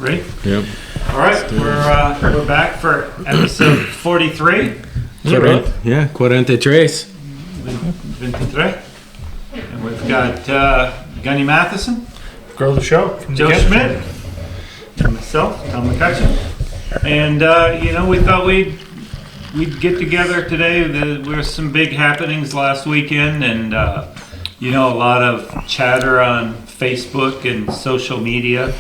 Ready? Yep. All right, we're back for episode 43. Yeah, right. Yeah, 43. 23. And we've got Gunny Matheson, Grow the show. Joe Schmidt, and myself, Tom McCutcheon. And we thought we'd get together today. There were some big happenings last weekend, and a lot of chatter on Facebook and social media.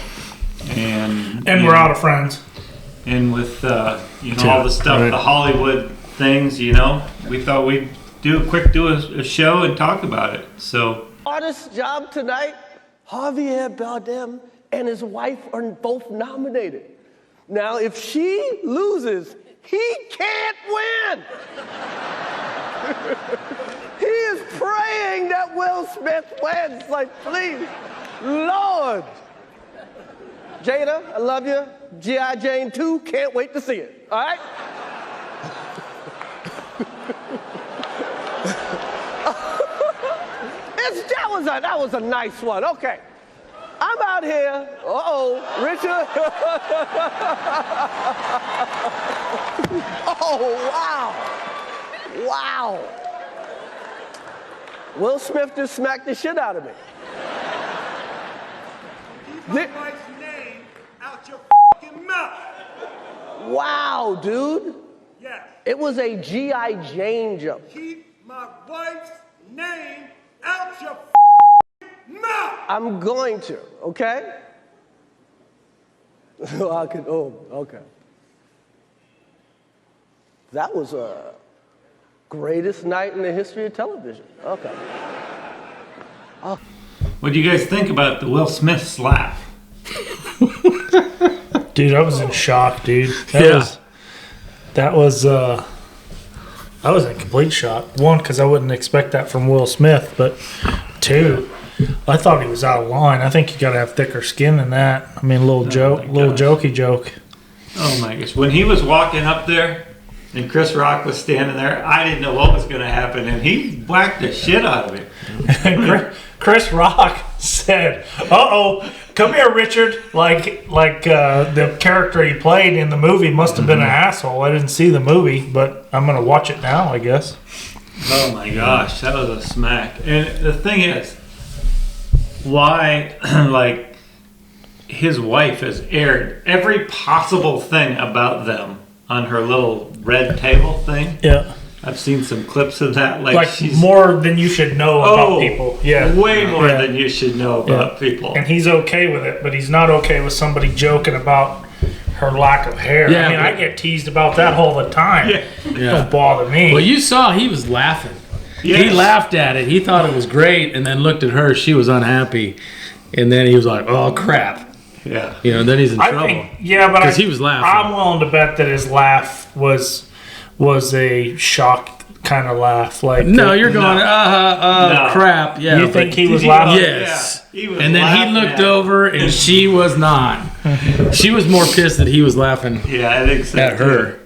And we're out of friends. And with all the stuff, right. The Hollywood things, we thought we'd do a show and talk about it. So artist's job tonight, Javier Bardem and his wife are both nominated. Now, if she loses, he can't win. He is praying that Will Smith wins. Like, please, Lord. Jada, I love you. G.I. Jane 2, can't wait to see it. All right? That was a nice one. Okay. I'm out here. Richard. Oh, wow. Wow. Will Smith just smacked the shit out of me. Keep my wife's name out your fucking mouth. Wow, dude. Yes. It was a G.I. Jane joke. Keep my wife's name out your fucking mouth. I'm going to, okay? Okay. That was a greatest night in the history of television. Okay. What do you guys think about the Will Smith slap? Dude, I was in shock, dude. I was in complete shock. One, because I wouldn't expect that from Will Smith, but two, I thought he was out of line. I think you got to have thicker skin than that. I mean, jokey joke. Oh my gosh! When he was walking up there, and Chris Rock was standing there, I didn't know what was going to happen, and he whacked the shit out of him. Chris Rock said, come here, Richard. Like the character he played in the movie must have been an asshole. I didn't see the movie, but I'm going to watch it now, I guess. Oh my gosh, that was a smack. And the thing is, why, his wife has aired every possible thing about them on her little red table thing. Yeah. I've seen some clips of that. She's more than you should know about people. Yeah. Way more than you should know about people. And he's okay with it, but he's not okay with somebody joking about her lack of hair. Yeah, I get teased about that all the time. Yeah. Don't bother me. Well, you saw he was laughing. Yes. He laughed at it. He thought it was great, and then looked at her. She was unhappy. And then he was like, oh, crap. Yeah. Then he's in trouble. Because he was laughing. I'm willing to bet that his laugh was a shock kind of laugh. You're No. going, crap. Yeah. You think he was laughing? Yes. Yeah, he was and then he looked over, and she was not. She was more pissed that he was laughing I think so at her.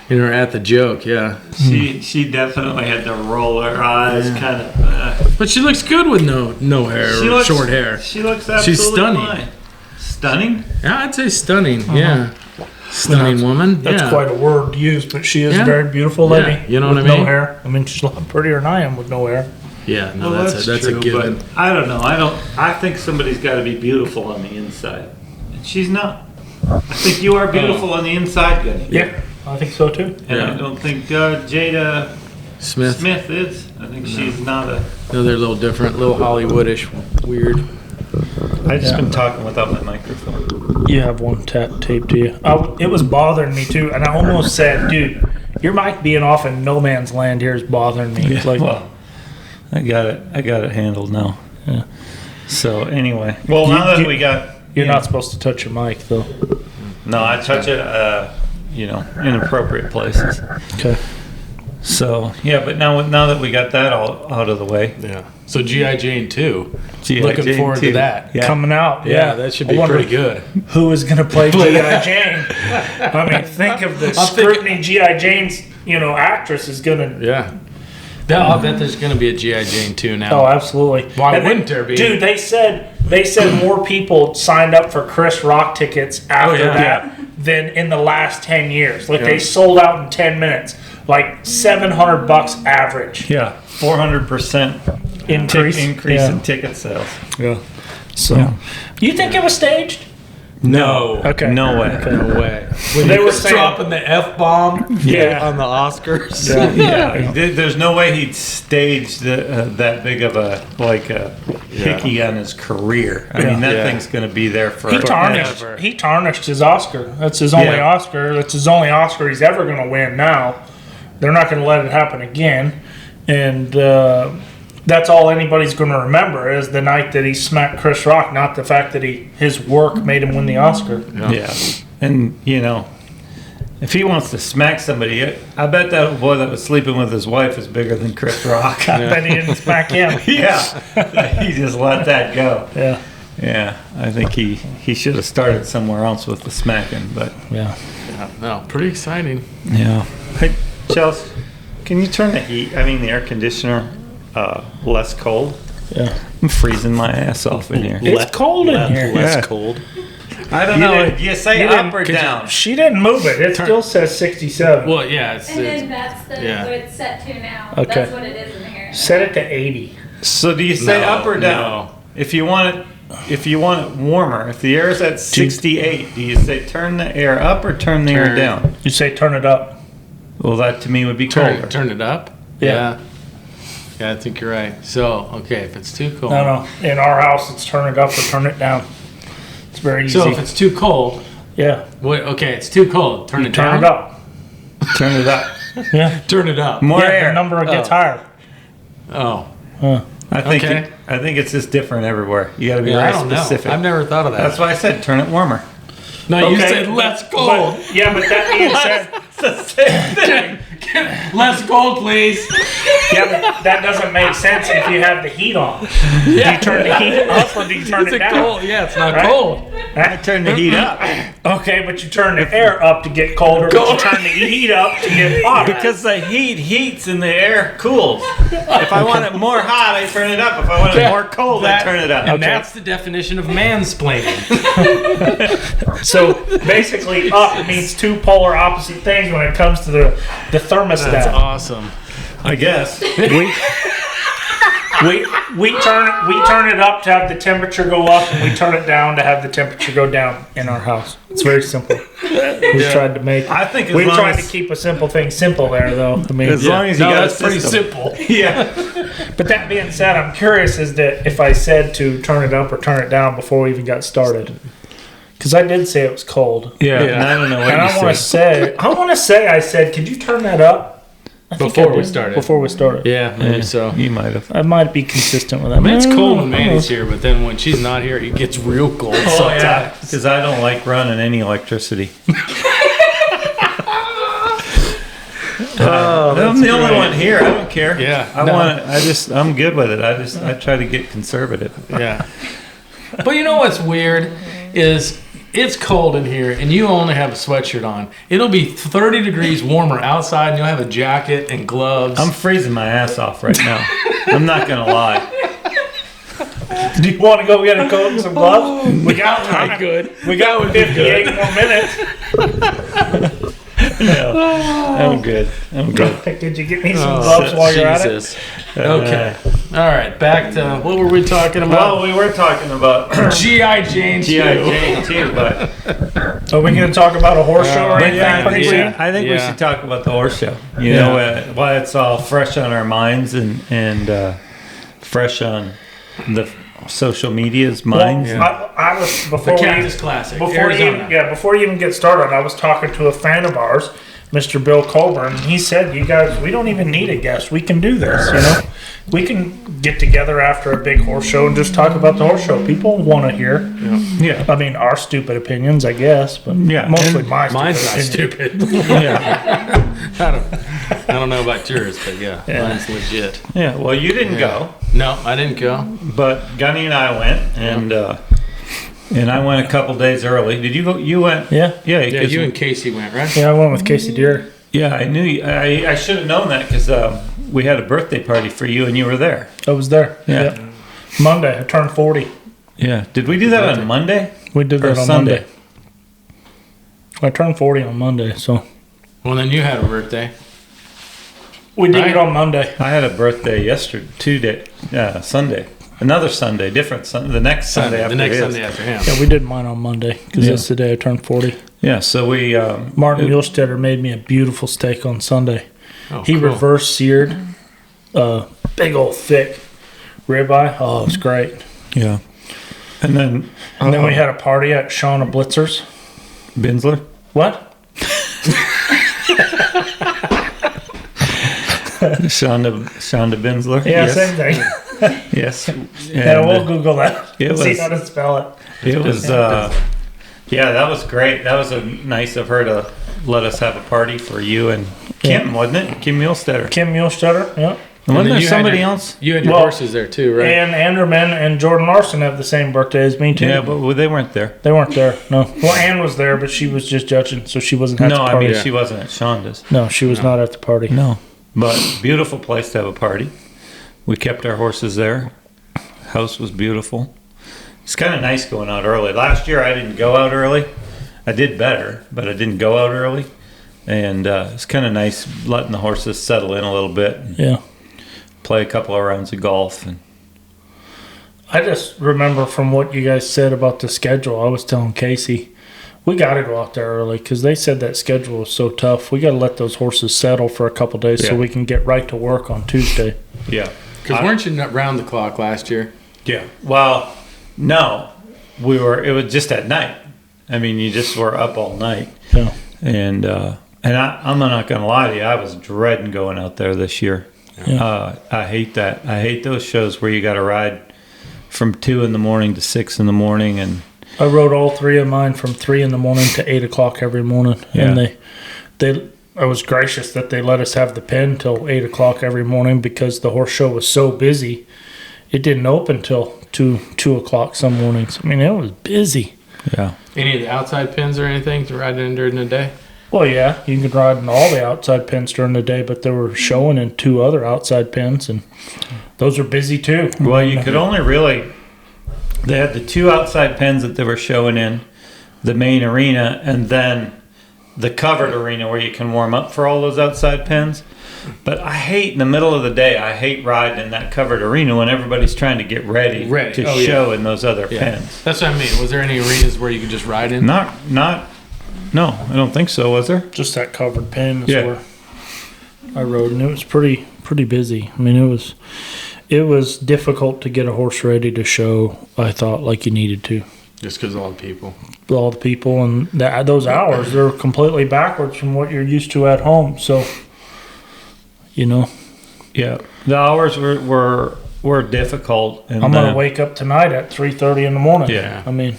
At the joke, yeah. She definitely had to roll her eyes, kind of. But she looks good with no hair or short hair. She looks absolutely She's stunning. fine. Stunning? Yeah, I'd say stunning. Yeah, stunning woman. That's quite a word used, but she is a very beautiful lady. Yeah, you know what I mean? No hair. I mean, she's a lot prettier than I am with no hair. Yeah, no, Well, that's true, a given. but I don't know. I think somebody's got to be beautiful on the inside. And she's not. I think you are beautiful on the inside, Gunny. Yeah, I think so too. And I don't think Jada Smith is. I think she's not a... No, they're a little different, a little Hollywoodish, weird. I've just been talking without my microphone. You have one taped to you. It was bothering me too, and I almost said, dude, your mic being off in no man's land here is bothering me. It's like, well, I got it handled now. Yeah. So anyway, well, now that we got... You're not supposed to touch your mic, though. No, I touch it, in appropriate places. Okay. So, but now that we got that all out of the way. Yeah. So G.I. Jane 2. Looking forward to that. Yeah. Coming out. Yeah, that should be pretty good. Who is going to play G.I. Jane? I mean, think of the scrutiny G.I. Jane's, actress is going to... Yeah. I'll bet there's going to be a G.I. Jane 2 now. Oh, absolutely. Why wouldn't there be? Dude, they said they said more people signed up for Chris Rock tickets after that than in the last 10 years. Like they sold out in 10 minutes, like $700 average. Yeah, 400% increase in ticket sales. Yeah. So, you think it was staged? No. Okay. No way. No way. When They he were was saying- dropping the F-bomb on the Oscars. Yeah, there's no way he'd staged that big of a hickey on his career. I mean, that thing's going to be there for He tarnished his Oscar. That's his only Oscar. That's his only Oscar he's ever going to win now. They're not going to let it happen again. And that's all anybody's going to remember is the night that he smacked Chris Rock, not the fact that his work made him win the Oscar. Yeah. And, if he wants to smack somebody, I bet that boy that was sleeping with his wife is bigger than Chris Rock. I bet he didn't smack him. Yeah. He just let that go. Yeah. Yeah. I think he should have started somewhere else with the smacking, but. Yeah. No, pretty exciting. Yeah. Hey, Chelsea, can you turn the air conditioner less cold? Yeah. I'm freezing my ass off in here. It's cold in here. Less cold. I don't know. You say up or down? She didn't move it. It still says 67. Well, yeah. It's, And then that's what it's set to now. Okay. That's what it is in here. Set it to 80. So do you say up or down? No. If you want it warmer, if the air is at 68, do you say turn the air up or turn the air down? You say turn it up. Well, that to me would be colder. Turn it up? Yeah. Yeah, I think you're right. So, okay, if it's too cold. No. In our house, it's turn it up or turn it down. It's very easy. So if it's too cold, it's too cold. Turn it down. Turn it up. Turn it up. Yeah. Turn it up. More Yeah, air. the number gets higher. Oh. I think Okay. I think it's just different everywhere. You got to be I very don't specific. know. I've never thought of that. That's why I said turn it warmer. No, you Okay, said less cold. But that being said, It's the same thing. Less cold, please. but that doesn't make sense if you have the heat on. Do you turn the heat up or do you turn it down? Cold. Yeah, it's not Right? cold. I turn the heat up Okay, but you turn the air up to get colder, but you turn the heat up to get hotter. because the heat heats and the air cools. If I want it more hot, I turn it up. If I want it more cold, I turn it up. And that's the definition of mansplaining. So basically, up means two polar opposite things when it comes to the thermostat. That's awesome. I guess. We turn it up to have the temperature go up, and we turn it down to have the temperature go down in our house. It's very simple. We tried to make. I think as we long tried as- to keep a simple thing simple there, though. I mean, As long as you got that's a pretty system. simple. Yeah. but that being said, I'm curious as to if I said to turn it up or turn it down before we even got started, because I did say it was cold. Yeah. And I don't know what And I want to say I said, could you turn that up? I think Before I we did. started. Before we started. Yeah, maybe so. You might have. I might be consistent with that. I mean, it's cold when Mandy's here, but then when she's not here, it gets real cold. Oh, yeah. Because I don't like running any electricity. I'm the only one here. I don't care. Yeah. I'm good with it. I try to get conservative. Yeah. But you know what's weird is it's cold in here and you only have a sweatshirt on. It'll be 30 degrees warmer outside and you'll have a jacket and gloves. I'm freezing my ass off right now. I'm not gonna lie. Do you want to go get a coat and some gloves? We got time. good. We got 58 more minutes. I'm good. Did you get me some gloves while you're at it? Jesus. Okay. All right. Back to what were we talking about? Well, we were talking about G.I. Jane 2. G.I. Jane too, but Are we going to talk about a horse show or anything? I think we should talk about the horse show. You know, why it's all fresh on our minds and fresh on the social media's minds. I was before The Cactus Classic, before Arizona. before you even get started, I was talking to a fan of ours, Mr. Bill Colburn. He said, "You guys, we don't even need a guest. We can do this. You know, we can get together after a big horse show and just talk about the horse show. People want to hear. Yeah. I mean, our stupid opinions, I guess, but mostly Mine's not stupid. stupid. Yeah. I don't know about yours, but mine's legit. Yeah. Well, you didn't go, No, I didn't go. but Gunny and I went, and I went a couple days early. Did you go? You went? Yeah. Yeah. Yeah, 'cause- you and Casey went, right? Yeah, I went with Casey Deary. Yeah, I knew you. I should have known that because we had a birthday party for you, and you were there. I was there. Yeah. Monday, I turned 40. Yeah. Did we do that on Monday? We did Or that on Sunday? Monday. I turned 40 on Monday, so Well, then you had a birthday. we did Right. it on Monday. I had a birthday yesterday, Sunday. Another Sunday, different Sunday. The next Sunday after the next his. Sunday after him. Yeah, we did mine on Monday because Yeah. that's the day I turned 40. Yeah, so we... Martin Muhlstetter made me a beautiful steak on Sunday. Oh, He cool. reverse seared big old thick ribeye. Oh, it was great. Yeah. And then... And then we had a party at Shawn Blitzer's. Binsler? What? Shonda Binsler? Yeah, Yes. same thing. Yes. Yeah, And, we'll Google that. it See was- how to spell it. It was, yeah, that was great. That was nice of her to let us have a party for you and Kim, wasn't it? Kim Muhlstetter. Kim Muhlstetter, yeah. And wasn't then there you had somebody your- else? You had your Well, horses there too, right? And Anderman and Jordan Larson have the same birthday as me, too. Yeah, but they weren't there. They weren't there, no. Well, Ann was there, but she was just judging, so she wasn't at No, the I party. mean, she wasn't at Shonda's. No, she was not at the party. No. But beautiful place to have a party. We kept our horses there. House was beautiful. It's kind of nice going out early. Last year I didn't go out early. I did better, but I didn't go out early. And it's kind of nice letting the horses settle in a little bit and Yeah. play a couple of rounds of golf. And I just remember from what you guys said about the schedule, I was telling Casey, we got to go out there early because they said that schedule was so tough. We got to let those horses settle for a couple days so Yeah. we can get right to work on Tuesday. yeah. Because weren't you round the clock last year? Yeah. Well, no. It was just at night. I mean, you just were up all night. Yeah. And I'm not going to lie to you, I was dreading going out there this year. Yeah. I hate that. I hate those shows where you got to ride from 2 in the morning to 6 in the morning. And I rode all three of mine from 3 in the morning to 8 o'clock every morning. Yeah. And I was gracious that they let us have the pen till 8 o'clock every morning because the horse show was so busy. It didn't open till 2 o'clock some mornings. I mean, it was busy. yeah. Any of the outside pins or anything to ride in during the day? Well, yeah, you could ride in all the outside pens during the day, but they were showing in 2 other outside pens, and those are busy too. Well, you could only really, they had the 2 outside pens that they were showing in the main arena, and then the covered arena where you can warm up for all those outside pens. But I hate in the middle of the day, I hate riding in that covered arena when everybody's trying to get ready to Oh, yeah. show in those other pens. That's what I mean. Was there any arenas where you could just ride in? No, I don't think so, was there? Just that covered pen is Yeah. where I rode, and it was pretty busy. I mean, it was difficult to get a horse ready to show. I thought like you needed to. Just because all the people. All the people and those hours, they're completely backwards from what you're used to at home. So, Yeah, the hours were difficult. And I'm gonna wake up tonight at 3:30 in the morning. Yeah. I mean,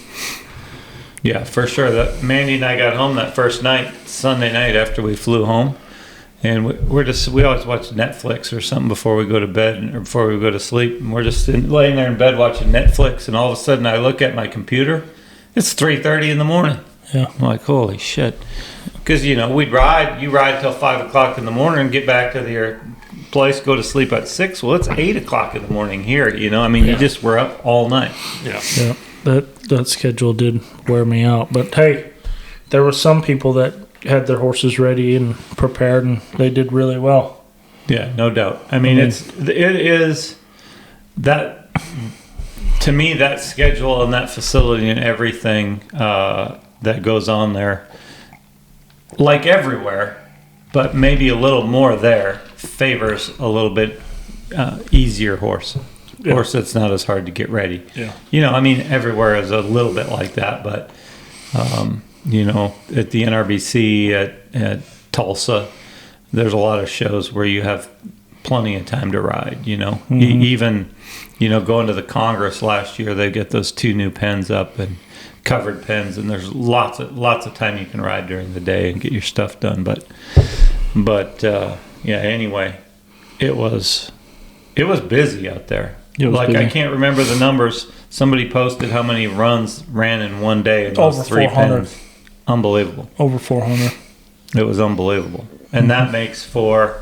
Yeah, for sure. That Mandy and I got home that first night, Sunday night after we flew home, and we always watch Netflix or something before we go to bed or before we go to sleep, and we're just laying there in bed watching Netflix, and all of a sudden I look at my computer, it's 3:30 in the morning. Yeah. I'm like, holy shit, because you ride till 5 o'clock in the morning, get back to your place, go to sleep at 6. Well, it's 8 o'clock in the morning here. I mean, you just were up all night. yeah, that schedule did wear me out. But hey, there were some people that had their horses ready and prepared, and they did really well. Yeah, no doubt. I mean, it is that, to me, that schedule and that facility and everything that goes on there, like everywhere, but maybe a little more there, favors a little bit easier horse. Yeah. Horse that's not as hard to get ready. Yeah. I mean, everywhere is a little bit like that, but, at the NRBC, at Tulsa, there's a lot of shows where you have plenty of time to ride, Even, going to the Congress last year, they get those 2 new pens up and covered pens, and there's lots of time you can ride during the day and get your stuff done. But anyway, it was busy out there. It was busy. I can't remember the numbers. Somebody posted how many runs ran in one day in those Over 3 400. pens. Unbelievable. Over 400. It was unbelievable. And that makes for,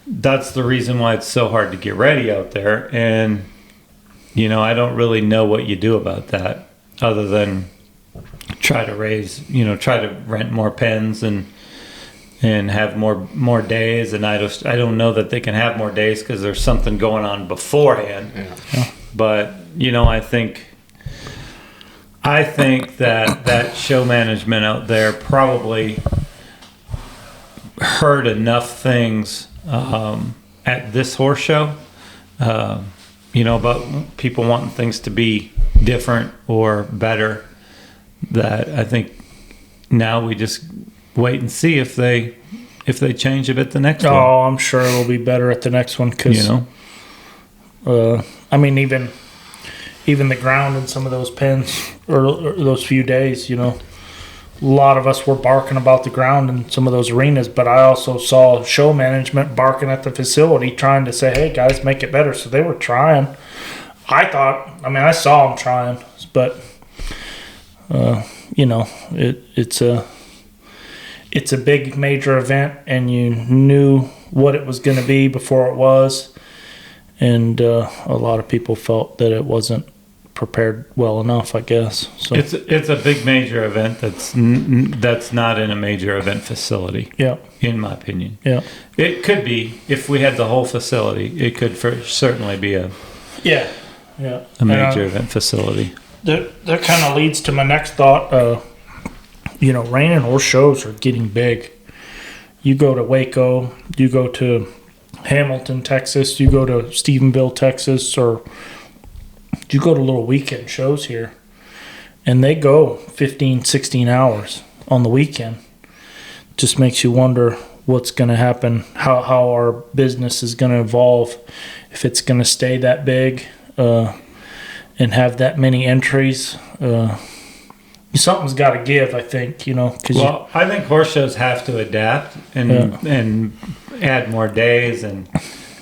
that's the reason why it's so hard to get ready out there. And I don't really know what you do about that other than try to rent more pens and have more days. And I don't know that they can have more days because there's something going on beforehand. Yeah. But, I think that show management out there probably heard enough things at this horse show, about people wanting things to be different or better, that I think now we just wait and see if they change it at the next one. Oh, I'm sure it'll be better at the next one because, even the ground in some of those pens or those few days, a lot of us were barking about the ground in some of those arenas, but I also saw show management barking at the facility trying to say, hey guys, make it better. So they were trying. I saw them trying, but it's a big major event, and you knew what it was going to be before it was, and a lot of people felt that it wasn't prepared well enough, I guess. So it's a big major event that's not in a major event facility. Yeah, in my opinion. Yeah, it could be if we had the whole facility. It could certainly be a major event facility. That kind of leads to my next thought. Reining horse shows are getting big. You go to Waco, you go to Hamilton, Texas, you go to Stephenville, Texas, or you go to little weekend shows here, and they go 15, 16 hours on the weekend. Just makes you wonder what's going to happen, how our business is going to evolve, if it's going to stay that big and have that many entries. Something's got to give, I think, I think horse shows have to adapt and add more days, and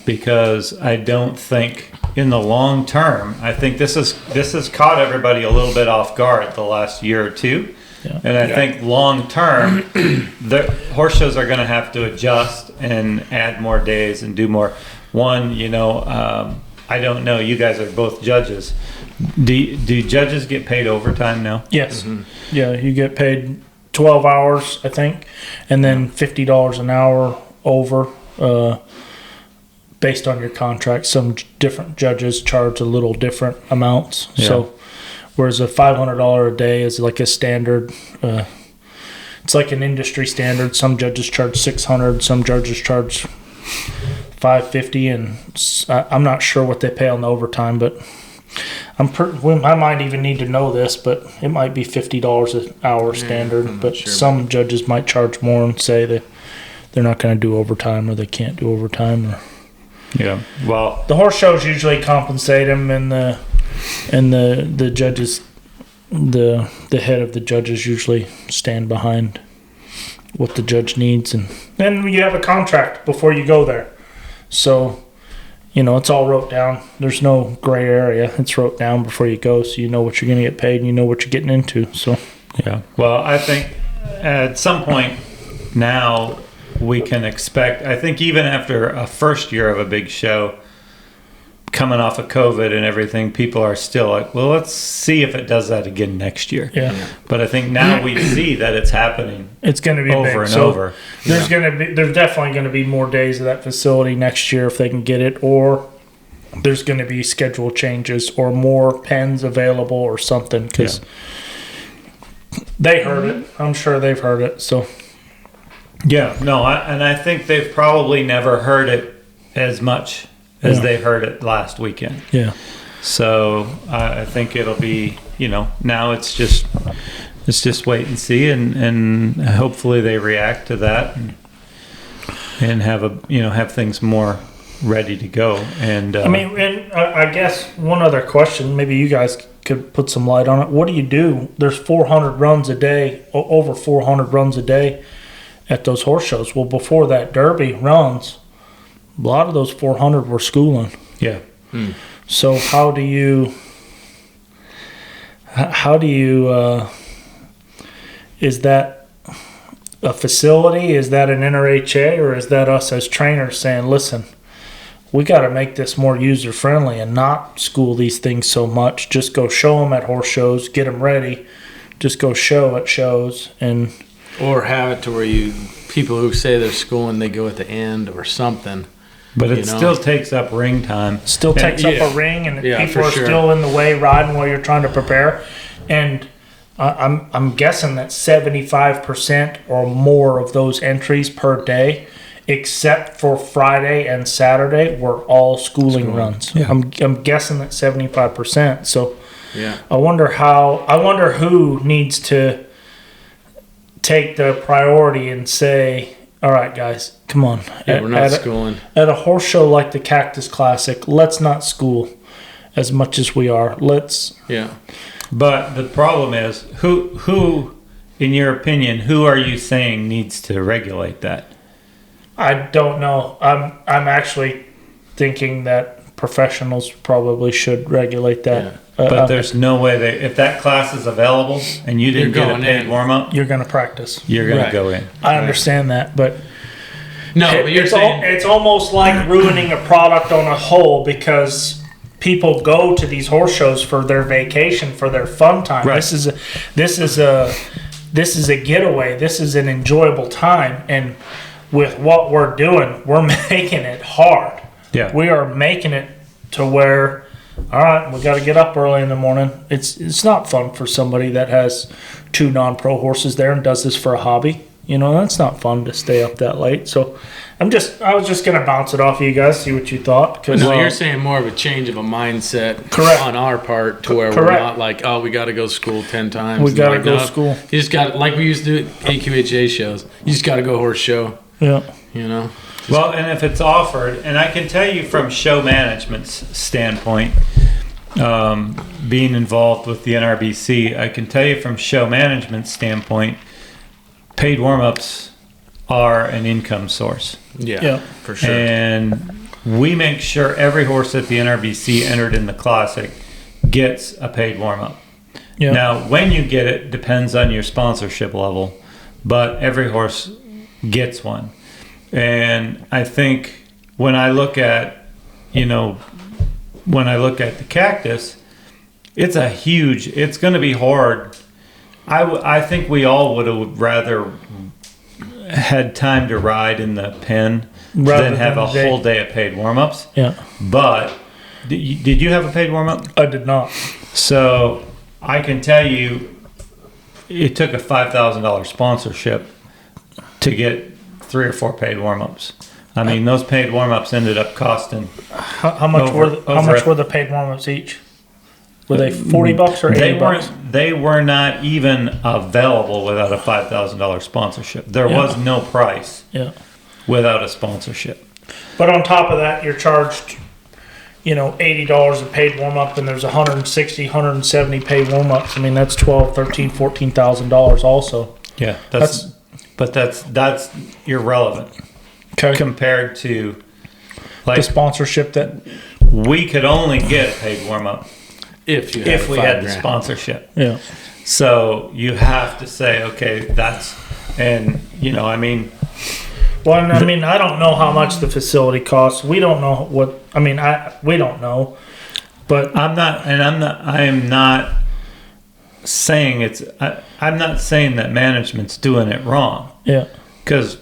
because I don't think in the long term, I think this has caught everybody a little bit off guard the last year or two. Yeah. And I think long term, the horse shows are going to have to adjust and add more days and do more. One, I don't know. You guys are both judges. Do judges get paid overtime now? Yes. Mm-hmm. Yeah, you get paid 12 hours, I think, and then $50 an hour over, based on your contract. Some different judges charge a little different amounts. Yeah. So, whereas a $500 a day is like a standard. It's like an industry standard. Some judges charge $600. Some judges charge $550, and I'm not sure what they pay on the overtime, but I might even need to know this, but it might be $50 an hour standard. But sure, some judges might charge more and say that they're not going to do overtime, or they can't do overtime. Yeah, well, the horse shows usually compensate them, and the judges, the head of the judges usually stand behind what the judge needs, and then you have a contract before you go there. So, it's all wrote down. There's no gray area. It's wrote down before you go, so you know what you're going to get paid and you know what you're getting into. So, yeah. Well, I think at some point now we can expect, I think even after a first year of a big show, coming off of COVID and everything, people are still like, well, let's see if it does that again next year. Yeah. But I think now we see that it's happening. It's going to be over big. And so over. There's definitely going to be more days of that facility next year if they can get it, or there's going to be schedule changes or more pens available or something, because they heard it. I'm sure they've heard it. So. Yeah. No, I think they've probably never heard it as much as they heard it last weekend. Yeah. So I think it'll be, now it's just wait and see, and hopefully they react to that and have things more ready to go. And I guess one other question, maybe you guys could put some light on it. What do you do? There's 400 runs a day, over 400 runs a day at those horse shows. Well, before that Derby runs, a lot of those 400 were schooling. Yeah. So how do you is that a facility? Is that an NRHA, or is that us as trainers saying, listen, we got to make this more user friendly and not school these things so much. Just go show them at horse shows, get them ready. Just go show at shows and Or have it to where people who say they're schooling, they go at the end or something. But it still takes up ring time. still takes up a ring, and Yeah, people for are sure. still in the way riding while you're trying to prepare. And I'm guessing that 75% or more of those entries per day, except for Friday and Saturday, were all schooling runs. Yeah. I'm guessing that 75%. So Yeah. I wonder who needs to take the priority and say, all right, guys, come on. Yeah, we're not schooling. At a horse show like the Cactus Classic, let's not school as much as we are. Yeah. But the problem is, who, in your opinion, who are you saying needs to regulate that? I don't know. I'm actually thinking that professionals probably should regulate that. But there's no way if that class is available and you didn't You're get a going paid in. warm up, you're going to practice. you're going Right. to go in. I understand that, but No, but you're saying it's almost like ruining a product on a whole, because people go to these horse shows for their vacation, for their fun time. Right. This is a getaway. This is an enjoyable time, and with what we're doing, we're making it hard. Yeah. We are making it to where, all right, we got to get up early in the morning. It's not fun for somebody that has 2 non-pro horses there and does this for a hobby. You know, that's not fun to stay up that late. So I was just gonna bounce it off of you guys, see what you thought. But no, you're saying more of a change of a mindset Correct. on our part to where we're Correct. not like, oh, we got to go school 10 times. We gotta Like, go no, school. You just got, like we used to do at AQHA shows, you just got to go horse show, Yeah. you know? Well, and if it's offered, and I can tell you from show management's standpoint, being involved with the NRBC, I can tell you from show management standpoint, paid warm-ups are an income source. Yeah, for sure. And we make sure every horse at the NRBC entered in the Classic gets a paid warm-up. Yeah. Now, when you get it depends on your sponsorship level, but every horse gets one. And I think when I look at, the Cactus, it's going to be hard. I think we all would have rather had time to ride in the pen Rather than have than a the day. whole day of paid warm-ups. Yeah. But did you have a paid warm-up? I did not. So I can tell you, it took a $5,000 sponsorship to get 3 or 4 paid warm-ups. I mean, those paid warm-ups ended up costing. How much Over- were the paid warm-ups each? Were they $40 or $80? They were not even available without a $5,000 sponsorship. There Yeah. was no price Yeah. without a sponsorship. But on top of that, you're charged, $80 a paid warm-up, and there's 160, 170 paid warm-ups. I mean, that's $12,000, $13,000, $14,000 also. Yeah, that's irrelevant Okay. compared to The sponsorship that, we could only get a paid warm-up if you if we had the $5,000. sponsorship. yeah. So you have to say, okay, Well, and I mean, I don't know how much the facility costs. We don't know we don't know. But I am not saying I'm not saying that management's doing it wrong, yeah, because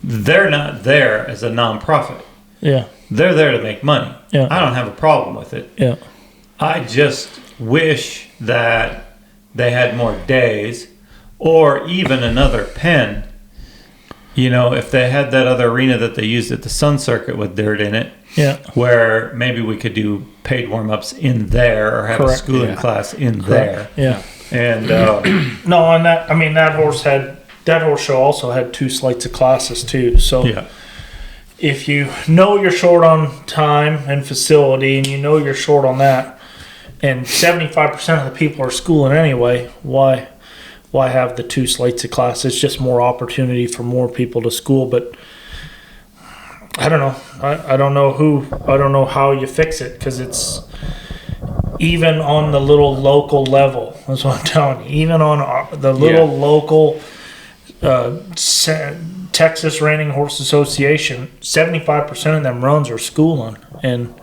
they're not there as a nonprofit. yeah, They're there to make money. Yeah. I don't have a problem with it. yeah, I just wish that they had more days, or even another pen. If they had that other arena that they used at the Sun Circuit with dirt in it, yeah, where maybe we could do paid warm-ups in there, or have a Correct. schooling Yeah. class in there. yeah. And No, on that, I mean, that horse show also had 2 slates of classes too. So yeah, if you know you're short on time and facility, and you're short on that, and 75% of the people are schooling anyway, why have the 2 slates of classes? It's just more opportunity for more people to school. But I don't know. I don't know how you fix it, because it's even on the little local level. That's what I'm telling you. Even on the little local Texas Reining Horse Association, 75% of them runs are schooling, and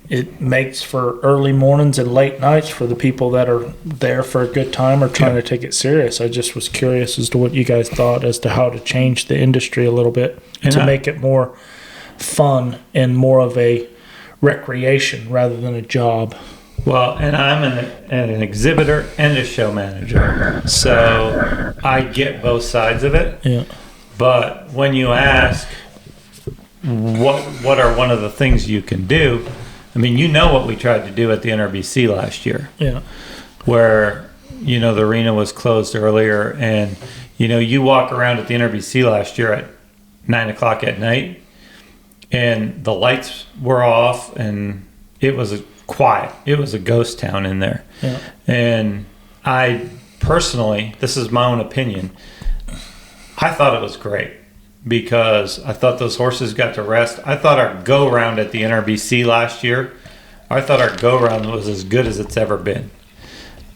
it makes for early mornings and late nights for the people that are there for a good time or trying to take it serious. I just was curious as to what you guys thought as to how to change the industry a little bit to make it more fun and more of a recreation rather than a job. Well, and I'm an exhibitor and a show manager, so I get both sides of it. Yeah. But when you ask what are one of the things you can do, I mean, you know what we tried to do at the NRBC last year. Yeah. Where, the arena was closed earlier, and, you walk around at the NRBC last year at 9 o'clock at night, and the lights were off, and it was quiet. It was a ghost town in there. Yeah. And I personally, this is my own opinion, I thought it was great because I thought those horses got to rest. I thought our go-round at the NRBC last year, I thought our go-round was as good as it's ever been.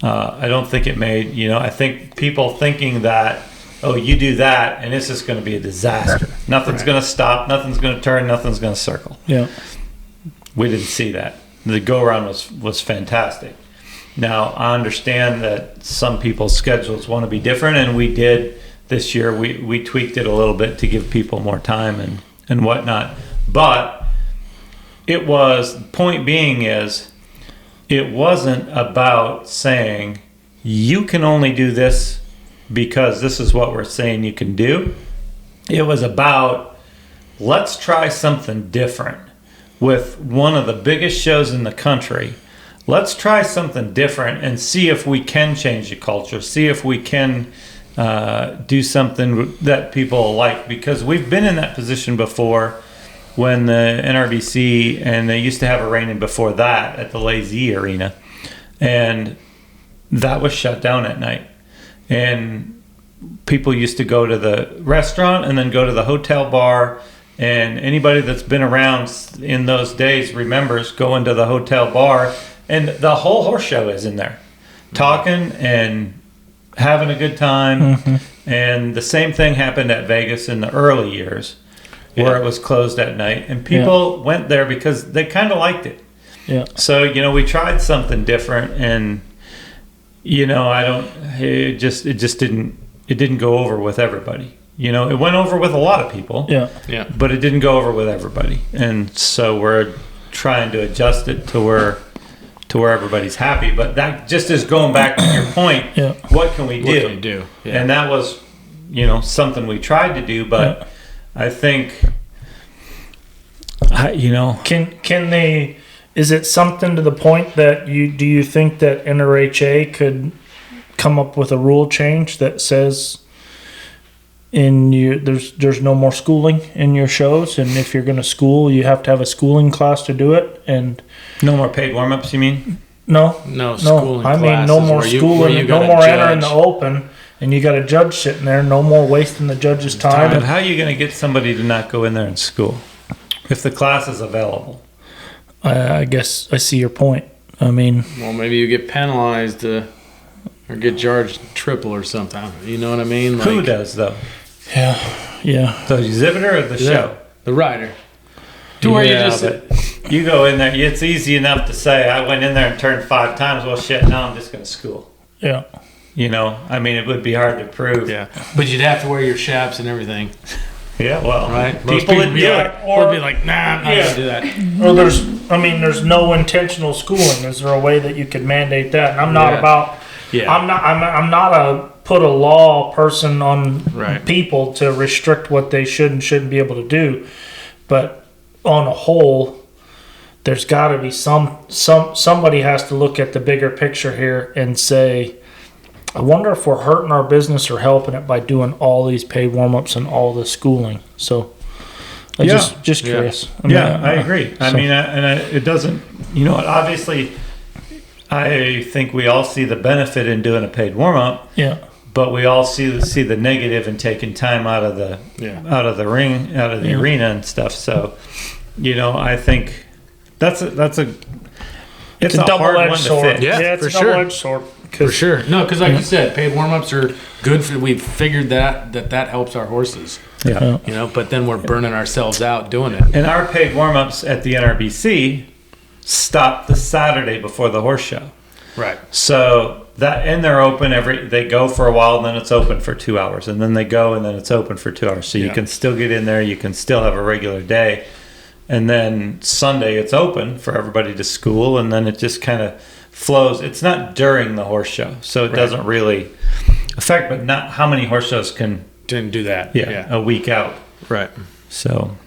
I don't think it made, I think people thinking that, oh, you do that and it's just going to be a disaster. Nothing's going to stop, nothing's going to turn, nothing's going to circle. Yeah. We didn't see that. The go-around was fantastic. Now, I understand that some people's schedules want to be different, and we did this year. We tweaked it a little bit to give people more time and whatnot. But point being is, it wasn't about saying, you can only do this because this is what we're saying you can do. It was about, let's try something different. With one of the biggest shows in the country, let's try something different and see if we can change the culture, see if we can do something that people like, because we've been in that position before when the NRBC, and they used to have a Reining before that at the Lazy Arena, and that was shut down at night, and people used to go to the restaurant and then go to the hotel bar. And anybody that's been around in those days remembers going to the hotel bar, and the whole horse show is in there, talking and having a good time. Mm-hmm. And the same thing happened at Vegas in the early years, where it was closed at night, and people went there because they kind of liked it. Yeah. So we tried something different, and it just didn't go over with everybody. It went over with a lot of people, but it didn't go over with everybody. And so we're trying to adjust it to where everybody's happy. But that just is going back to your point. What can we do? What can we do? Yeah. And that was, something we tried to do. But I think, Can they, is it something to the point that do you think that NRHA could come up with a rule change that says, there's no more schooling in your shows, and if you're going to school, you have to have a schooling class to do it, and no more paid warm-ups, you mean? No, schooling I mean, no more schooling, no more entering the open, and you got a judge sitting there, no more wasting the judge's time. But how are you going to get somebody to not go in there and school if the class is available? I guess I see your point. I mean, well, maybe you get penalized or get charged triple or something. You know what I mean? Who does though? Yeah. The exhibitor or the show? The rider. To where you go in there. It's easy enough to say, I went in there and turned 5 times. Well, shit, now I'm just going to school. Yeah. I mean, it would be hard to prove. Yeah. But you'd have to wear your chaps and everything. Yeah, well, right? People would do it. Or be like, nah, I'm not going to do that. Or there's no intentional schooling. Is there a way that you could mandate that? And I'm not about... Yeah. I'm not a put a law person on people to restrict what they should and shouldn't be able to do, but on a whole, there's got to be somebody has to look at the bigger picture here and say, I wonder if we're hurting our business or helping it by doing all these paid warm-ups and all the schooling. So just curious. I agree. I mean, it doesn't, obviously I think we all see the benefit in doing a paid warm-up. Yeah. But we all see the negative in taking time out of the ring, out of the arena and stuff. So, I think it's a double-edged hard one sword. to fix. Yeah, it's for a sure. double-edged sword. For sure. No, because like you said, paid warm-ups are good for. We've figured that helps our horses. Yeah. You know, but then we're burning ourselves out doing it. And our paid warm-ups at the NRBC stop the Saturday before the horse show. Right. So they're open they go for a while, and then it's open for 2 hours, and then they go, and then it's open for 2 hours. So you can still get in there, you can still have a regular day, and then Sunday it's open for everybody to school, and then it just kind of flows. It's not during the horse show, so it doesn't really affect. But not how many horse shows Didn't do that. a week out. Right. So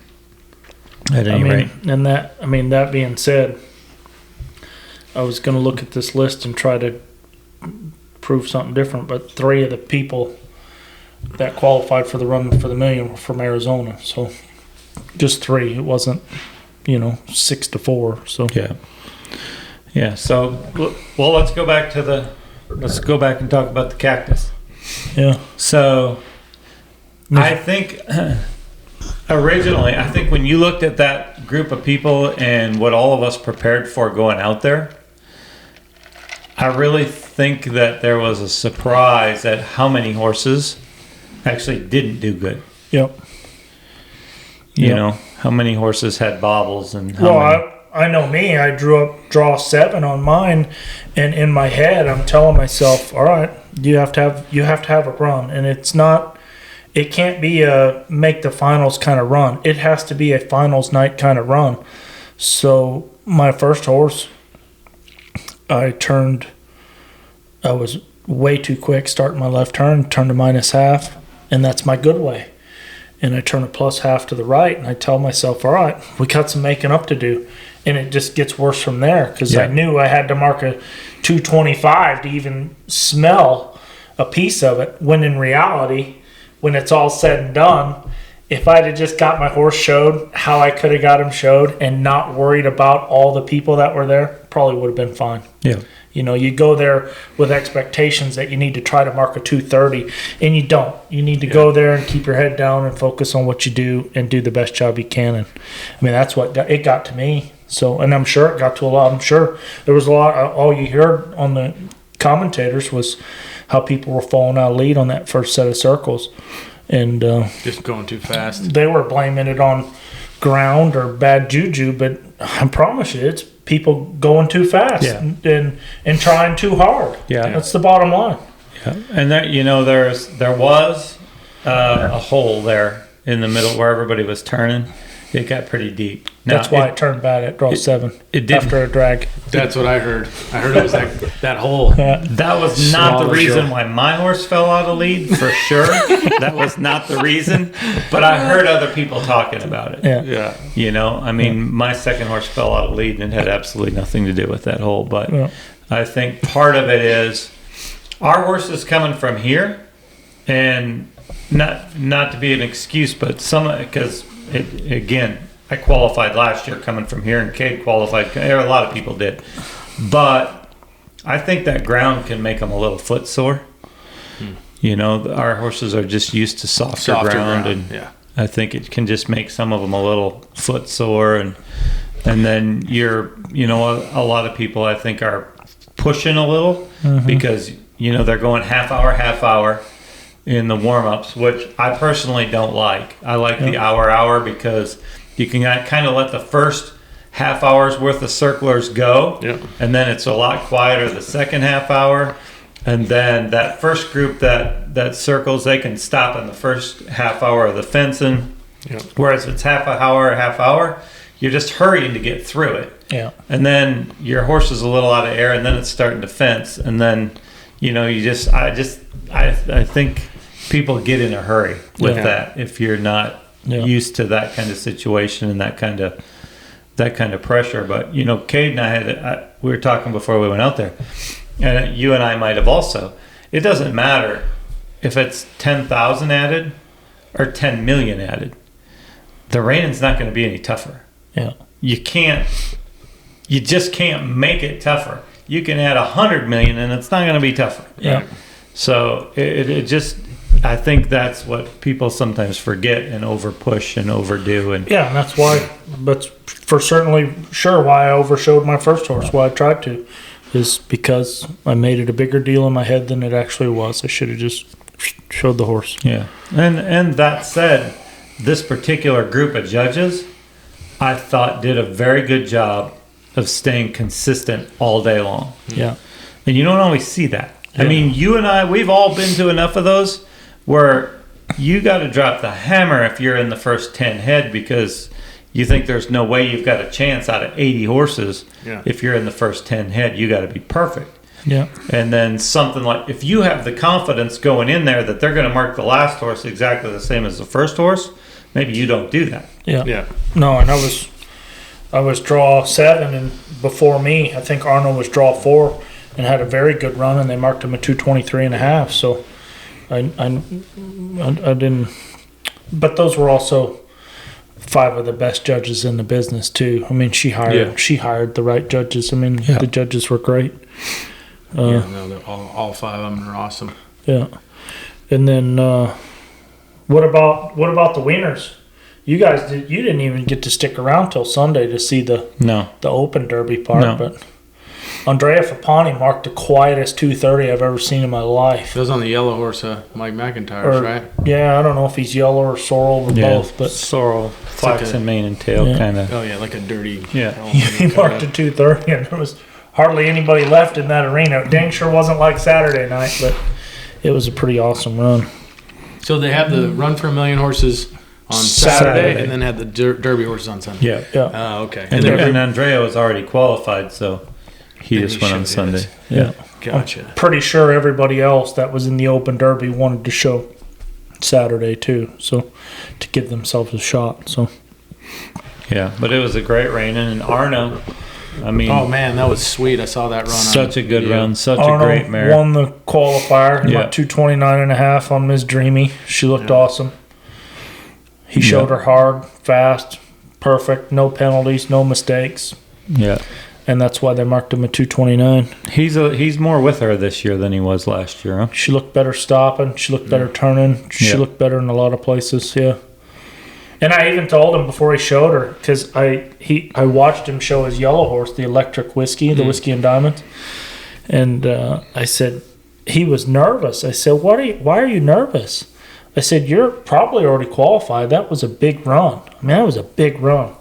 at any rate, and that being said, I was going to look at this list and try to prove something different, but 3 of the people that qualified for the Run for the Million were from Arizona. So just 3. It wasn't, 6-4. So yeah. So well, let's go back and talk about the Cactus. yeah, So I think originally, when you looked at that group of people and what all of us prepared for going out there, I really think that there was a surprise at how many horses actually didn't do good. yep. You know, how many horses had bobbles and how many... I know me. I draw 7 on mine, and in my head, I'm telling myself, all right, you have to have a run, and it's not. It can't be a make the finals kind of run. It has to be a finals night kind of run. So my first horse, I was way too quick starting my left turn, turned to -1/2, and that's my good way. And I turn a +1/2 to the right, and I tell myself, all right, we got some making up to do. And it just gets worse from there, because I knew I had to mark a 225 to even smell a piece of it, when in reality, when it's all said and done, if I'd have just got my horse showed how I could have got him showed and not worried about all the people that were there, probably would have been fine. Yeah. You go there with expectations that you need to try to mark a 230, and you don't. You need to go there and keep your head down and focus on what you do and do the best job you can. And that's what it got to me. So, and I'm sure it got to a lot. I'm sure there was a lot. All you heard on the commentators was how people were falling out of lead on that first set of circles, and Just going too fast. they were blaming it on ground or bad juju. But I promise you, it's people going too fast and trying too hard. Yeah. That's the bottom line. Yeah. And that there was a hole there in the middle where everybody was turning. It got pretty deep. Now, That's why it turned bad at draw 7 after a drag. That's what I heard. I heard it was like that hole. That was not the Swallow reason shot. why my horse fell out of lead, for sure. That was not the reason. But I heard other people talking about it. Yeah. My second horse fell out of lead, and it had absolutely nothing to do with that hole. But I think part of it is our horse is coming from here, and not to be an excuse, but because again, I qualified last year coming from here, and Cade qualified. A lot of people did, but I think that ground can make them a little foot sore. Our horses are just used to softer ground, and I think it can just make some of them a little foot sore, and then a lot of people I think are pushing a little because they're going half hour in the warm-ups, which I personally don't like. I like the hour because you can kind of let the first half hour's worth of circlers go, and then it's a lot quieter the second half hour, and then that first group that circles, they can stop in the first half hour of the fencing, whereas if it's half hour, you're just hurrying to get through it. Yeah. And then your horse is a little out of air, and then it's starting to fence, and then I think people get in a hurry with that if you're not used to that kind of situation and that kind of pressure. But Cade and I we were talking before we went out there, and you and I might have also. It doesn't matter if it's 10,000 added or 10 million added. The Reining's not going to be any tougher. Yeah. You just can't make it tougher. You can add 100 million and it's not going to be tougher. Yeah. So it just, I think that's what people sometimes forget and over push and overdo. And and that's why, but for certainly sure why I overshowed my first horse, why I tried to. is because I made it a bigger deal in my head than it actually was. I should have just showed the horse. Yeah. And that said, this particular group of judges, I thought did a very good job of staying consistent all day long. Yeah. And you don't always see that. I mean, you and I, we've all been to enough of those where you got to drop the hammer if you're in the first 10 head because you think there's no way you've got a chance out of 80 horses. Yeah. If you're in the first 10 head, you got to be perfect. Yeah. And then something like, if you have the confidence going in there that they're going to mark the last horse exactly the same as the first horse, maybe you don't do that. Yeah. Yeah. No, and I was draw 7, and before me, I think Arnold was draw 4 and had a very good run, and they marked him a 223.5. So I didn't. But those were also 5 of the best judges in the business too. I mean, she hired the right judges. I mean, the judges were great. All 5 of them are awesome. Yeah. And then what about the wieners? You guys you didn't even get to stick around till Sunday to see the Open Derby part, No. but Andrea Fapani marked the quietest 230 I've ever seen in my life. It was on the yellow horse, Mike McIntyre's, right? Yeah, I don't know if he's yellow or sorrel or both, but sorrel, flax like a- and mane and tail kind of. Oh, yeah, like a dirty. Yeah. he marked a 230, and there was hardly anybody left in that arena. It dang sure wasn't like Saturday night, but it was a pretty awesome run. So they have the Run for a Million horses on Saturday, and then had the Derby horses on Sunday. Yeah. Yeah. Oh, okay. And Andrea was already qualified, so he just went on Sunday. Yeah. Gotcha. Pretty sure everybody else that was in the Open Derby wanted to show Saturday too, so to give themselves a shot. So Yeah, but it was a great Reining, and Arno, I mean, Oh, man, that was sweet. I saw that run. such a good run, such Arnold a great mare. won the qualifier. He Yeah. went 229.5 on Miss Dreamy. She looked awesome. He showed her hard, fast, perfect, no penalties, no mistakes, Yeah, and that's why they marked him at 229. he's more with her this year than he was last year. Huh? She looked better stopping. She looked better turning. She looked better in a lot of places. Yeah. And I even told him before he showed her, because I watched him show his yellow horse, the Electric Whiskey, the Whiskey and Diamonds, and I said he was nervous. I said, why are you nervous? I said, you're probably already qualified. That was a big run. I mean, that was a big run.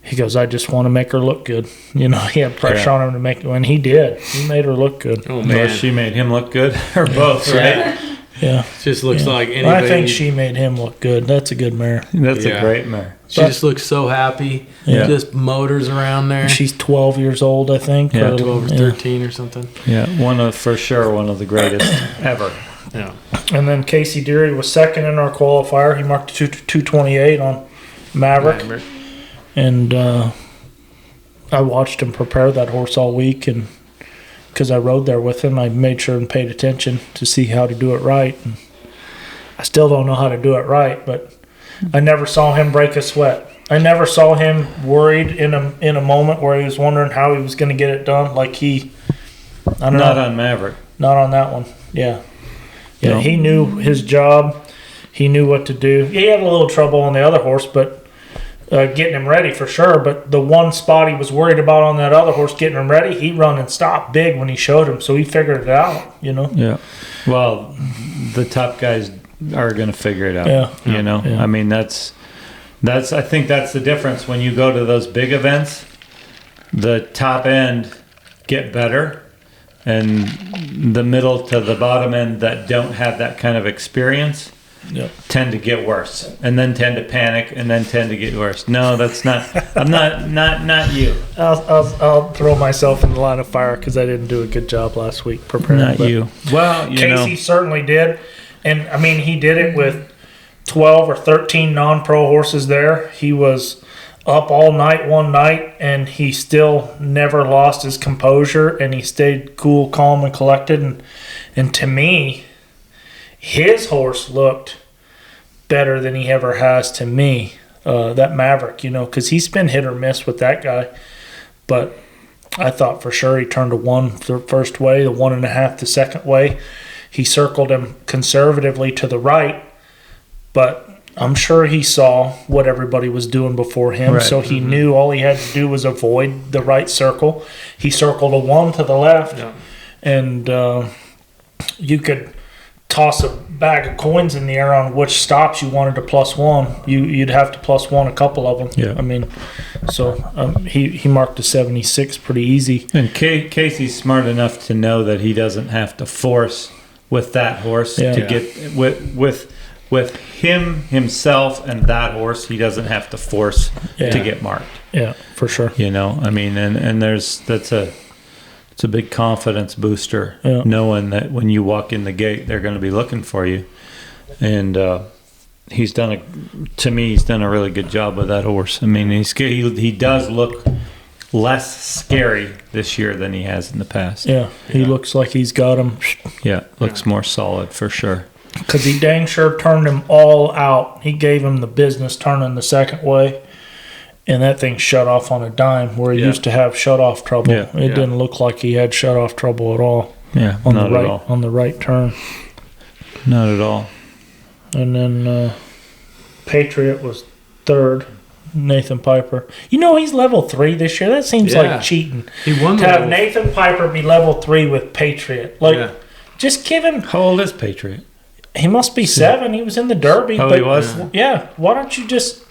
He goes, I just want to make her look good. You know, he had pressure on him to make it, and he did. He made her look good. Oh, Or man. she made him look good, or both, right? Yeah. Just looks like anybody. I think she made him look good. That's a good mare. That's Yeah. a great mare. She just looks so happy. Yeah. Just motors around there. She's 12 years old, I think. Yeah, 12 or 13 or something. Yeah, one of the greatest ever. Yeah. And then Casey Deary was second in our qualifier. He marked 228 on Maverick. And I watched him prepare that horse all week, and because I rode there with him, I made sure and paid attention to see how to do it right. And I still don't know how to do it right, but I never saw him break a sweat. I never saw him worried in a moment where he was wondering how he was going to get it done. Like I don't know. Not on Maverick. Not on that one. Yeah. Yeah, No. He knew his job. He knew what to do. He had a little trouble on the other horse, but getting him ready for sure. But the one spot he was worried about on that other horse, getting him ready, he run and stopped big when he showed him. So he figured it out, you know. Yeah. Well, the top guys are going to figure it out. Yeah. You know, Yeah. I mean, I think that's the difference when you go to those big events. The top end get better, and the middle to the bottom end that don't have that kind of experience tend to get worse, and then tend to panic, and then tend to get worse. No, that's not. I'm not you. I'll throw myself in the line of fire because I didn't do a good job last week preparing. Not but you. Well, Casey certainly did, and I mean he did it with 12 or 13 non-pro horses there. He was up all night one night, and he still never lost his composure, and he stayed cool, calm, and collected. And to me, his horse looked better than he ever has to me. That Maverick, you know, because he's been hit or miss with that guy. But I thought for sure he turned a 1 the first way, the 1.5 the second way. He circled him conservatively to the right, but I'm sure he saw what everybody was doing before him, Right. so he knew all he had to do was avoid the right circle. He circled a 1 to the left, Yeah. and you could toss a bag of coins in the air on which stops you wanted to +1. You'd have to +1 a couple of them. Yeah. I mean, so he marked a 76 pretty easy. And Casey's smart enough to know that he doesn't have to force with that horse Yeah. to get with himself and that horse. He doesn't have to force Yeah. to get marked. Yeah, for sure. You know, I mean, and it's a big confidence booster, Yeah. knowing that when you walk in the gate, they're going to be looking for you. And he's done a really good job with that horse. I mean, he does look less scary this year than he has in the past. Yeah, he looks like he's got him. Yeah, looks more solid for sure. Because he dang sure turned him all out. He gave him the business turning the second way. And that thing shut off on a dime where he used to have shut off trouble. Yeah. It didn't look like he had shut off trouble at all. Yeah, On not the at right all. on the right turn. Not at all. And then Patriot was third. Nathan Piper. You know he's level 3 this year. That seems Yeah. like cheating. He won To the have Nathan Piper be level 3 with Patriot. Like Yeah. just give him How old is Patriot? he must be 7. He was in the Derby. Oh, but he was? Yeah. Why don't you just,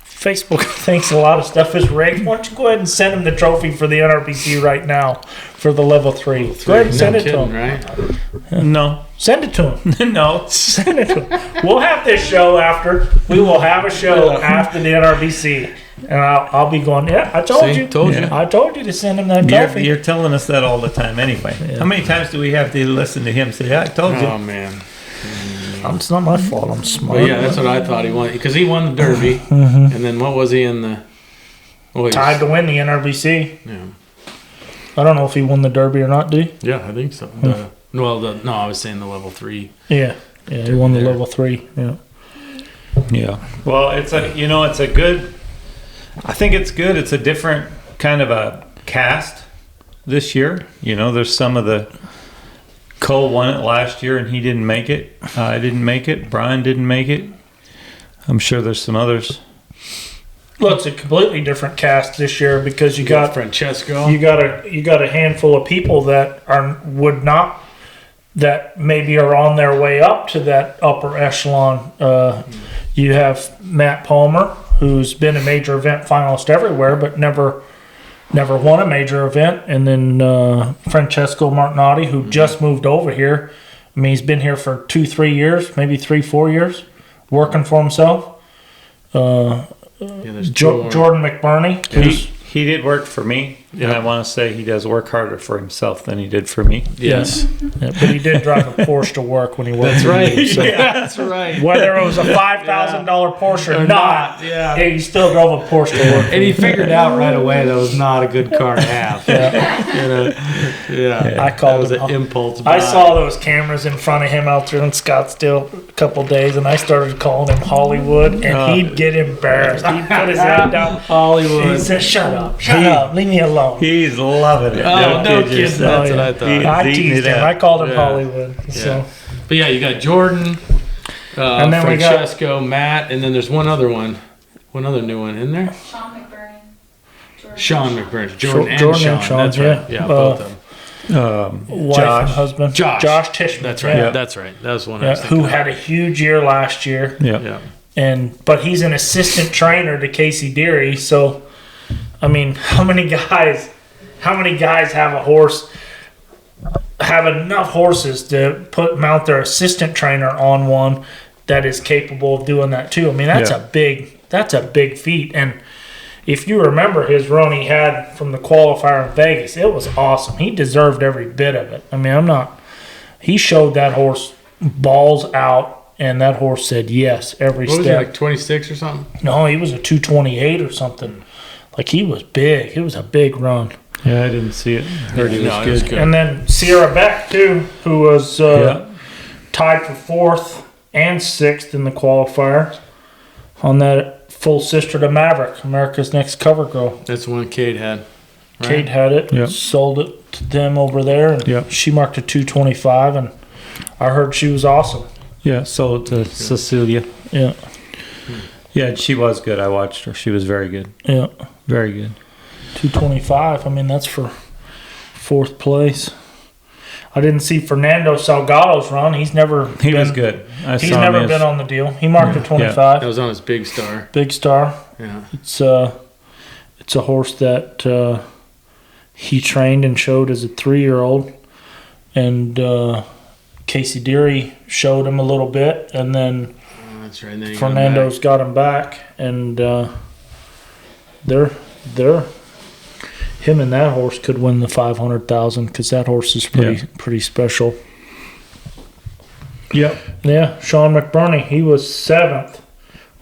Facebook thinks a lot of stuff is rigged. Why don't you go ahead and send him the trophy for the NRBC right now for the level 3? Go ahead and send it to him. Right? No. Send it to him. No. Send it to him. We'll have this show after. We will have a show after the NRBC. And I'll be going, yeah, I told See? you. Told you. I told you to send him that trophy. You're telling us that all the time anyway. How many times do we have to listen to him say, I told you? Oh man. It's not my fault. I'm smart. But yeah, that's what I thought he won because he won the Derby, and then what was he in the? Well, he was- Tied to win the NRBC. Yeah. I don't know if he won the Derby or not, do you? Yeah, I think so. No, I was saying the level 3. Yeah. Yeah, he won the There. level 3. Yeah. Yeah. Well, it's a good. I think it's good. It's a different kind of a cast this year. There's some of the. Cole won it last year and he didn't make it. I didn't make it. Brian didn't make it. I'm sure there's some others. Well, it's a completely different cast this year because you got got Francesco. you got a handful of people that that maybe are on their way up to that upper echelon. You have Matt Palmer, who's been a major event finalist everywhere, but never won a major event, and then Francesco Martinotti, who just moved over here. I mean, he's been here for 2-3 years, maybe 3-4 years, working for himself. There's two more. Jordan Mcburney, who's He did work for me, and Yeah. I want to say he does work harder for himself than he did for me. Yes. yeah, but he did drive a Porsche to work when he worked. That's for right. me, so That's right. whether it was a $5,000 Porsche or not, Yeah. he still drove a Porsche to work. And he figured out right away that was not a good car to have. I called that was him. an impulse I buy. saw those cameras in front of him out there in Scottsdale a couple days, and I started calling him Hollywood, and he'd get embarrassed. He'd put his head down. Hollywood. He said, "Shut up, leave me alone." He's loving it. Oh, no kid kidding. yourself. That's what I thought. He's I eating teased it him. up. I called him Yeah. Hollywood. So Yeah. But yeah, you got Jordan, And then we got- Francesco, Matt, and then there's one other one. One other new one in there. Shawn Mcburney. Jordan. Shawn Mcburney. Jordan and Jordan Shawn. and Shawn, That's right. yeah. Yeah, both of them. wife and husband, Josh. Tishman. That's right. Yeah. That's right. That was one I Yeah, was who thinking had a huge year last year. Yeah. Yeah. But he's an assistant trainer to Casey Deary. So, I mean, how many guys have a horse, have enough horses to mount their assistant trainer on one that is capable of doing that too? I mean, that's a big feat. And if you remember his run he had from the qualifier in Vegas, it was awesome. He deserved every bit of it. I mean, he showed that horse balls out, and that horse said yes every What was he, step. like 26 or something? No, he was a 228 or something. Like, he was big. It was a big run. Yeah, I didn't see it. Heard he was No, it good. was good. And then Sierra Beck, too, who was Yeah. tied for 4th and 6th in the qualifier on that full sister to Maverick, America's Next Cover Girl. That's the one Cade had. Right? Kate had it, Yeah. sold it to them over there, and Yeah. she marked a 225, and I heard she was awesome. Yeah, sold to Cecilia. Yeah, Yeah, she was good. I watched her. She was very good. yeah. Very good. 225. I mean, that's for 4th place. I didn't see Fernando Salgado's run. He Was good. He's never been on the deal. He marked a 25. That was on his Big Star. Big Star. Yeah. It's a horse that he trained and showed as a 3-year-old, and Casey Deary showed him a little bit, and then That's right. And then he Fernando's got him back, and they're him and that horse could win the 500,000 because that horse is pretty special. Yep. Yeah, Shawn Mcburney, he was 7th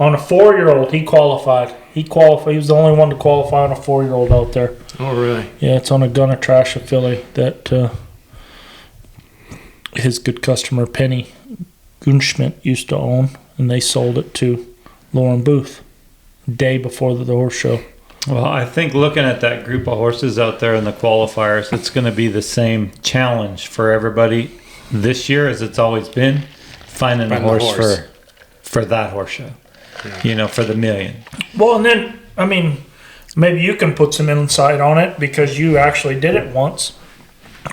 on a 4-year-old. He qualified. He was the only one to qualify on a 4-year-old out there. Oh, really? Yeah, it's on a Gunner Trash affiliate that his good customer Penny Gunschmidt used to own, and they sold it to Lauren Booth day before the horse show. Well, I think looking at that group of horses out there in the qualifiers, it's going to be the same challenge for everybody this year as it's always been, finding a horse for that horse show. Yeah. For the million. Well, and then, I mean, maybe you can put some insight on it because you actually did it once.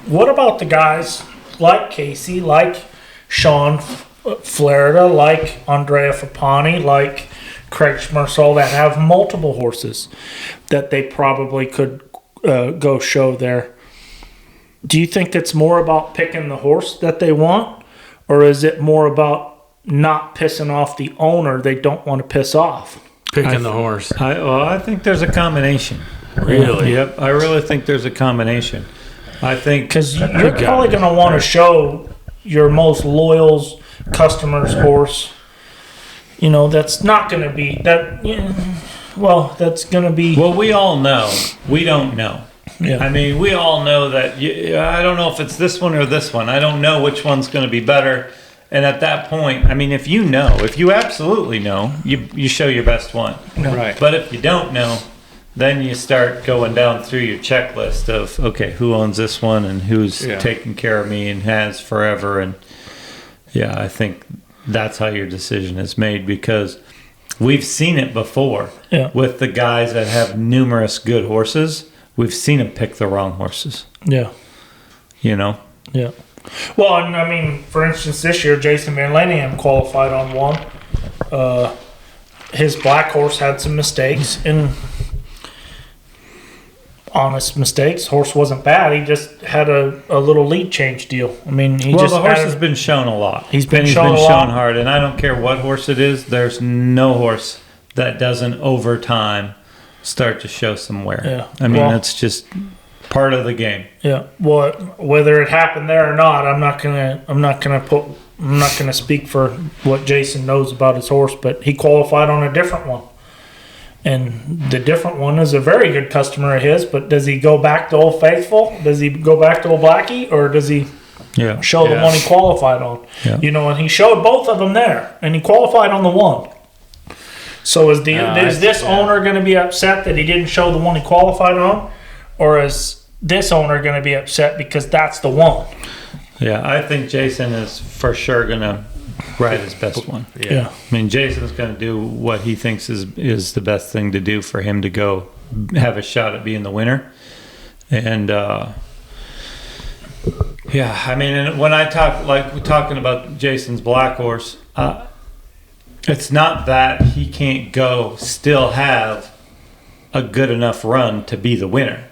What about the guys like Casey, like Sean Flaherty, like Andrea Fapani, like Craig Schmersall that have multiple horses that they probably could go show there? Do you think it's more about picking the horse that they want, or is it more about not pissing off the owner they don't want to piss off? Picking the horse. I think there's a combination. Really? Yep. I really think there's a combination. I think Because you're probably going to want to show your most loyal customer's horse. That's not going to be that. That's going to be. Well, we all know. We don't know. Yeah. I mean, we all know that. I don't know if it's this one or this one. I don't know which one's going to be better. And at that point, I mean, if you absolutely know, you show your best one. Right. But if you don't know, then you start going down through your checklist of, okay, who owns this one and who's taking care of me and has forever. And yeah, I think that's how your decision is made, because we've seen it before with the guys that have numerous good horses. We've seen them pick the wrong horses. Yeah. Yeah. Well, and I mean, for instance, this year Jason Van Lanningham qualified on one. His black horse had some mistakes, and honest mistakes. Horse wasn't bad. He just had a little lead change deal. I mean, the horse has been shown a lot. He's been shown hard, and I don't care what horse it is. There's no horse that doesn't over time start to show some wear. Yeah. I mean, that's just part of the game. Yeah. Whether it happened there or not, I'm not gonna speak for what Jason knows about his horse, but he qualified on a different one. And the different one is a very good customer of his, but does he go back to Old Faithful? Does he go back to Old Blackie? Or does he show the one he qualified on? Yeah. And he showed both of them there, and he qualified on the one. So is this owner going to be upset that he didn't show the one he qualified on? Or is this owner going to be upset because that's the one? Yeah, I think Jason is for sure going to ride his best one. Yeah. I mean, Jason's going to do what he thinks is the best thing to do for him to go have a shot at being the winner. And, I mean, and when I talk, like we're talking about Jason's black horse, it's not that he can't still have a good enough run to be the winner.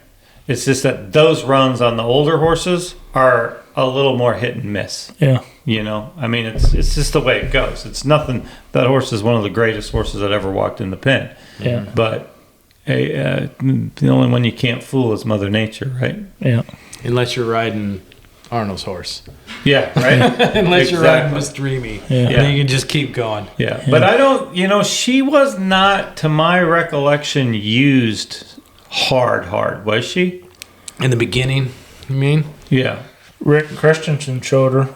It's just that those runs on the older horses are a little more hit and miss. Yeah. I mean, it's just the way it goes. It's nothing. That horse is one of the greatest horses that ever walked in the pen. Yeah. But the only one you can't fool is Mother Nature, right? Yeah. Unless you're riding Arnold's horse. Yeah, right? Unless you're riding Miss Dreamy. Yeah. And then you can just keep going. Yeah. But I don't, she was not, to my recollection, used hard, was she? In the beginning, you mean? Yeah. Rick Christensen showed her,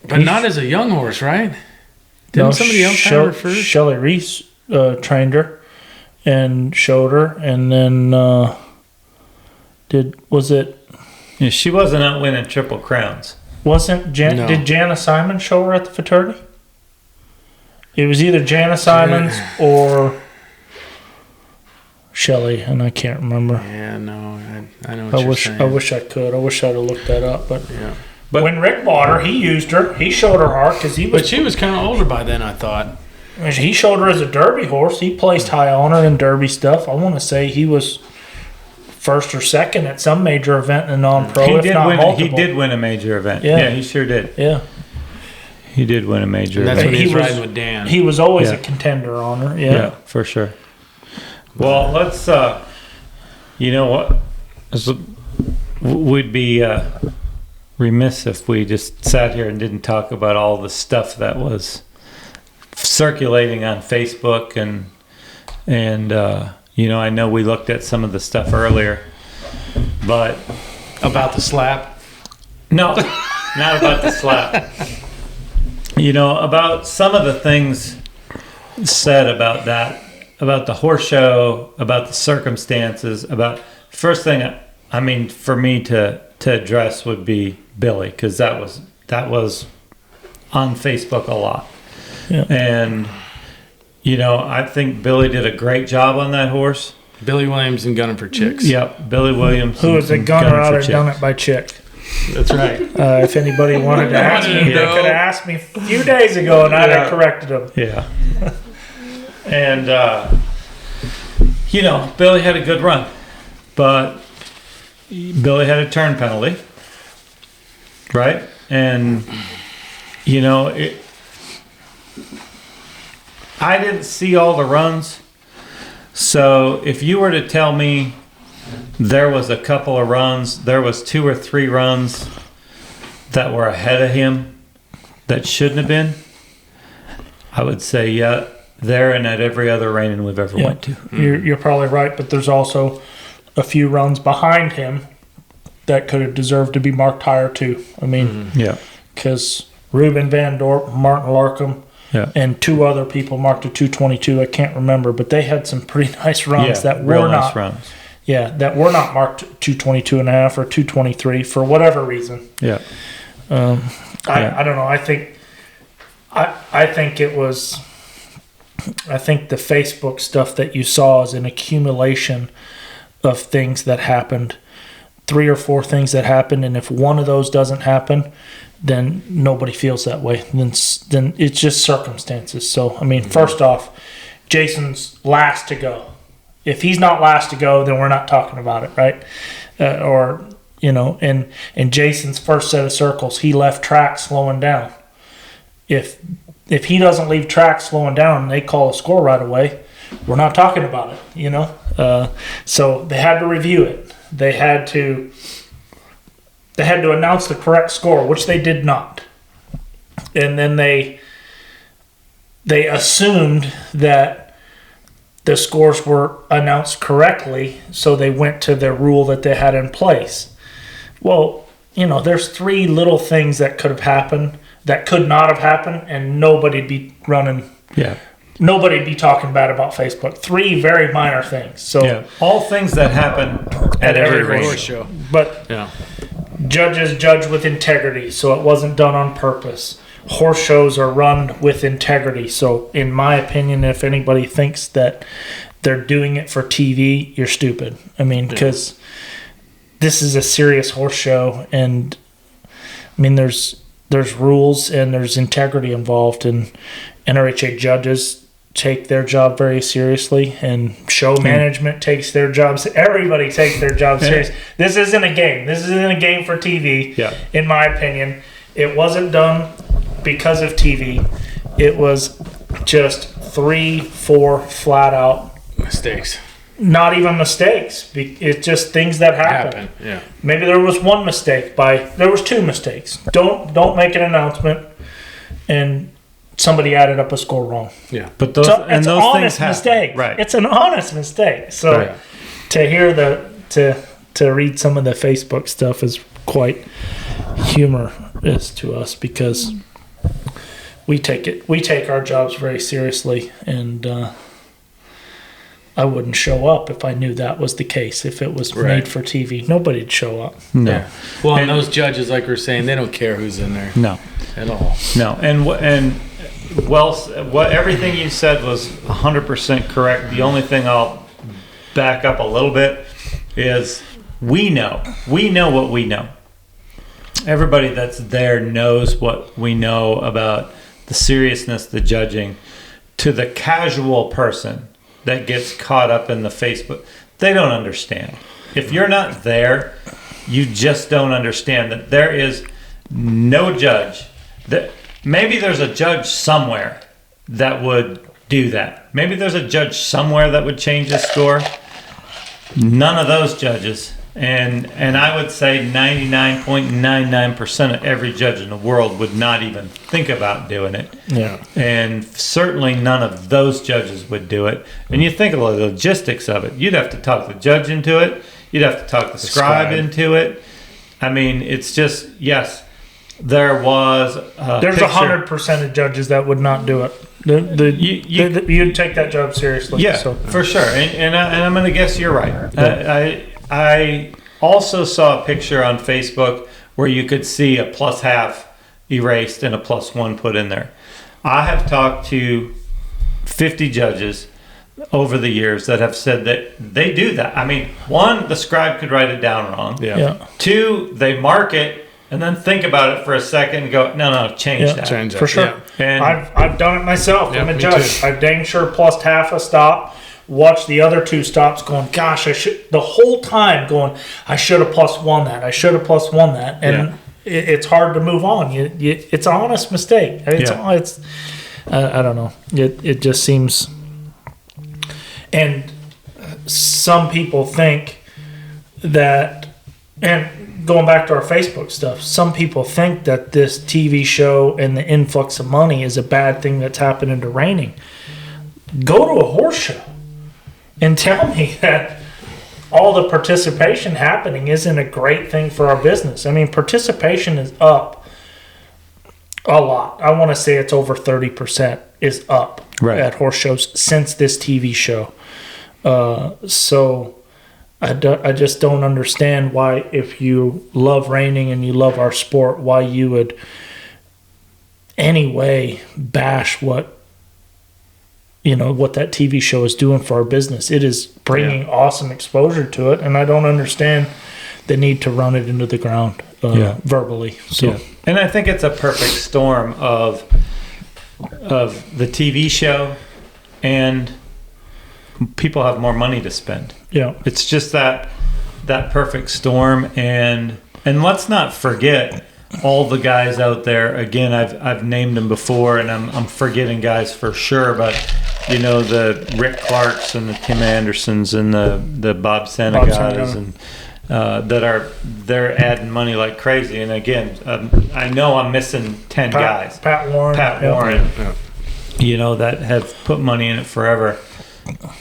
But not as a young horse, right? Didn't somebody else have her first? Shelley Reese trained her and showed her, and then Yeah, she wasn't out winning Triple Crowns. Did Jana Simon show her at the fraternity? It was either Jana Simons or Shelley, and I can't remember. Yeah, no, I know what you're saying. I wish I could. I wish I'd have looked that up. But Yeah. when Rick bought her, he used her. He showed her heart because he was. But she was kind of older by then, I thought. He showed her as a Derby horse. He placed high on her in Derby stuff. I want to say he was first or second at some major event in non-pro, He if did not win. multiple. He did win a major event. Yeah. Yeah, he sure did. Yeah, He did win a major And that's event. when he was He was- riding with Dan. he was always Yeah. a contender on her. Yeah, Yeah. for sure. Well, let's. You know what? We'd be remiss if we just sat here and didn't talk about all the stuff that was circulating on Facebook and you know, I know we looked at some of the stuff earlier, but About the slap. no, not about the slap. You know, about some of the things said about that, about the horse show, about the circumstances, about first thing. I mean, for me to address would be Billy, because that was on Facebook a lot, Yeah. and you know, I think Billy did a great job on that horse. Billy Williams and Gunning for Chicks. Yep, Billy Williams. Who was a and gunner Gunning out for of Done Chicks. It by Chick? That's right. If anybody wanted to ask me, they know. could have asked me a few days ago, and I'd have corrected them. Yeah. And, you know, Billy had a good run, but Billy had a turn penalty, right? And, you know, I didn't see all the runs. So if you were to tell me there was a couple of runs, there was 2 or 3 runs that were ahead of him that shouldn't have been, I would say, yeah, there and at every other reining we've ever went to. You're probably right, but there's also a few runs behind him that could have deserved to be marked higher too. I mean, Yeah. because Ruben Van Dorp, Martin Larkham, Yeah. and 2 other people marked a 222. I can't remember, but they had some pretty nice runs that were real not. nice runs. Yeah, that were not marked 222 and a half or 223 for whatever reason. Yeah. I don't know. I think it was. I think the Facebook stuff that you saw is an accumulation of things that happened, 3 or 4 things that happened, and if one of those doesn't happen, then nobody feels that way. Then it's just circumstances. So I mean, first off, Jason's last to go. If he's not last to go, then we're not talking about it, right? Or you know, and Jason's first set of circles, he left track slowing down. If he doesn't leave track slowing down and they call a score right away, we're not talking about it, you know? So they had to review it. They had to announce the correct score, which they did not. And then they assumed that the scores were announced correctly, so they went to the rule that they had in place. Well, you know, there's 3 little things that could have happened that could not have happened, and nobody'd be running. Yeah. Nobody'd be talking bad about Facebook. 3 very minor things. So, Yeah. All things that happen at every horse race. show. but Yeah. judges judge with integrity, so it wasn't done on purpose. Horse shows are run with integrity. So, in my opinion, if anybody thinks that they're doing it for TV, you're stupid. I mean, because this is a serious horse show, and I mean, there's rules and there's integrity involved, and NRHA judges take their job very seriously, and show management takes their jobs. Everybody takes their job serious. This isn't a game. This isn't a game for TV. Yeah. In my opinion, it wasn't done because of TV. It was just 3-4 flat out, Mistakes. not even mistakes. It's just things that happen. Yeah. Maybe there was one mistake there was 2 mistakes. Don't make an announcement and somebody added up a score wrong. Yeah. But those, So and it's those an things honest happen. mistake. Right. It's an honest mistake. So Right. to hear to read some of the Facebook stuff is quite humorous to us, because we take our jobs very seriously, and I wouldn't show up if I knew that was the case. If it was Right. made for TV, nobody'd show up. No. Yeah. Well, and those judges, like we're saying, they don't care who's in there No. at all. No. And everything you said was 100% correct. The only thing I'll back up a little bit is we know what we know. Everybody that's there knows what we know about the seriousness, the judging. To the casual person that gets caught up in the Facebook, they don't understand. If you're not there, you just don't understand that there is no judge. That maybe there's a judge somewhere that would do that. Maybe there's a judge somewhere that would change the score. None of those judges. And I would say 99.99% of every judge in the world would not even think about doing it. Yeah. And certainly none of those judges would do it. And you think of the logistics of it. You'd have to talk the judge into it. You'd have to talk the scribe into it. I mean, it's just, yes, there was a There's picture. 100% of judges that would not do it. You'd take that job seriously. Yeah, So. for sure. And I'm going to guess you're right. I also saw a picture on Facebook where you could see a plus half erased and a plus one put in there. I have talked to 50 judges over the years that have said that they do that. I mean, one, the scribe could write it down wrong. Yeah. Two, they mark it and then think about it for a second and go, no, change that. Change it. For sure. Yeah. And I've done it myself. I'm Yeah, a me judge. too. I've dang sure plus half a stop. Watch the other two stops going, gosh, I should, the whole time going, I should have plus one that. I should have plus one that. And it's hard to move on. It's an honest mistake. It's I don't know. It just seems. And some people think that, and going back to our Facebook stuff, some people think that this TV show and the influx of money is a bad thing that's happening to Reining. Go to a horse show and tell me that all the participation happening isn't a great thing for our business. I mean, participation is up a lot. I want to say it's over 30% is up at horse shows since this TV show. So I just don't understand why, if you love Reining and you love our sport, why you would anyway bash what that TV show is doing for our business. It is bringing awesome exposure to it, and I don't understand the need to run it into the ground verbally. So, and I think it's a perfect storm of the TV show and people have more money to spend. Yeah. It's just that perfect storm, and let's not forget all the guys out there. Again, I've named them before, and I'm forgetting guys for sure, but the Rick Clarks and the Tim Andersons and the Bob Santa guys, and they're adding money like crazy. And again, I know I'm missing 10 guys. Pat Warren, that have put money in it forever.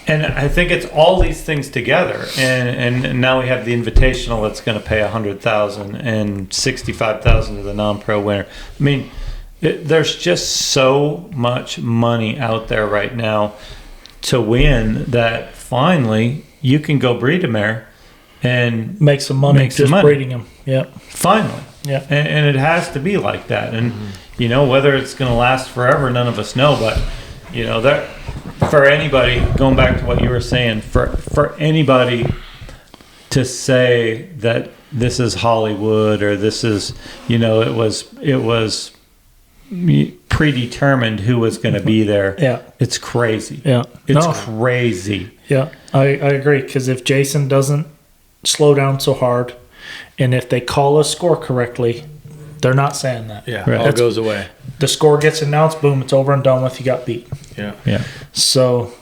And I think it's all these things together, and now we have the Invitational that's going to pay $100,000 and $65,000 to the non-pro winner. I mean, there's just so much money out there right now to win that finally you can go breed a mare and make some money breeding them. Yeah, finally. Yeah, and it has to be like that. And whether it's going to last forever, none of us know, but. That for anybody, going back to what you were saying, for anybody to say that this is Hollywood or this is, it was predetermined who was going to be there. Yeah, it's crazy. Yeah, it's crazy. Yeah, I agree, because if Jason doesn't slow down so hard, and if they call a score correctly, they're not saying that. Yeah, all goes away. The score gets announced, boom, it's over and done with. You got beat. Yeah. So,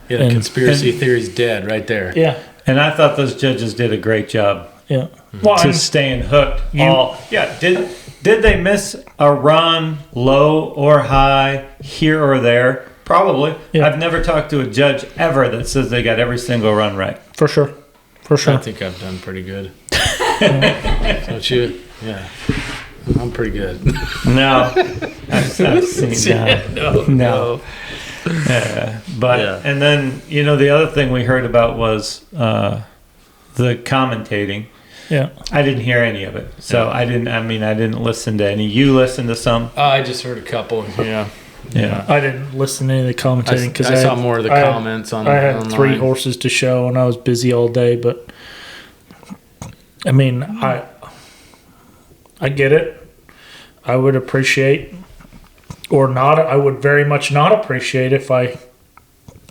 the conspiracy theory's dead right there. Yeah. And I thought those judges did a great job. Yeah. To staying hooked. Did they miss a run low or high here or there? Probably. Yeah. I've never talked to a judge ever that says they got every single run right. For sure. I think I've done pretty good. Don't you? Yeah. I'm pretty good. No. I've seen no. And then, the other thing we heard about was the commentating. Yeah. I didn't hear any of it. So I didn't listen to any. You listened to some? I just heard a couple. Yeah. Yeah. I didn't listen to any of the commentating because I saw more of the comments on. I had online. 3 horses to show, and I was busy all day. But I mean, I get it. I would appreciate, or not. I would very much not appreciate if I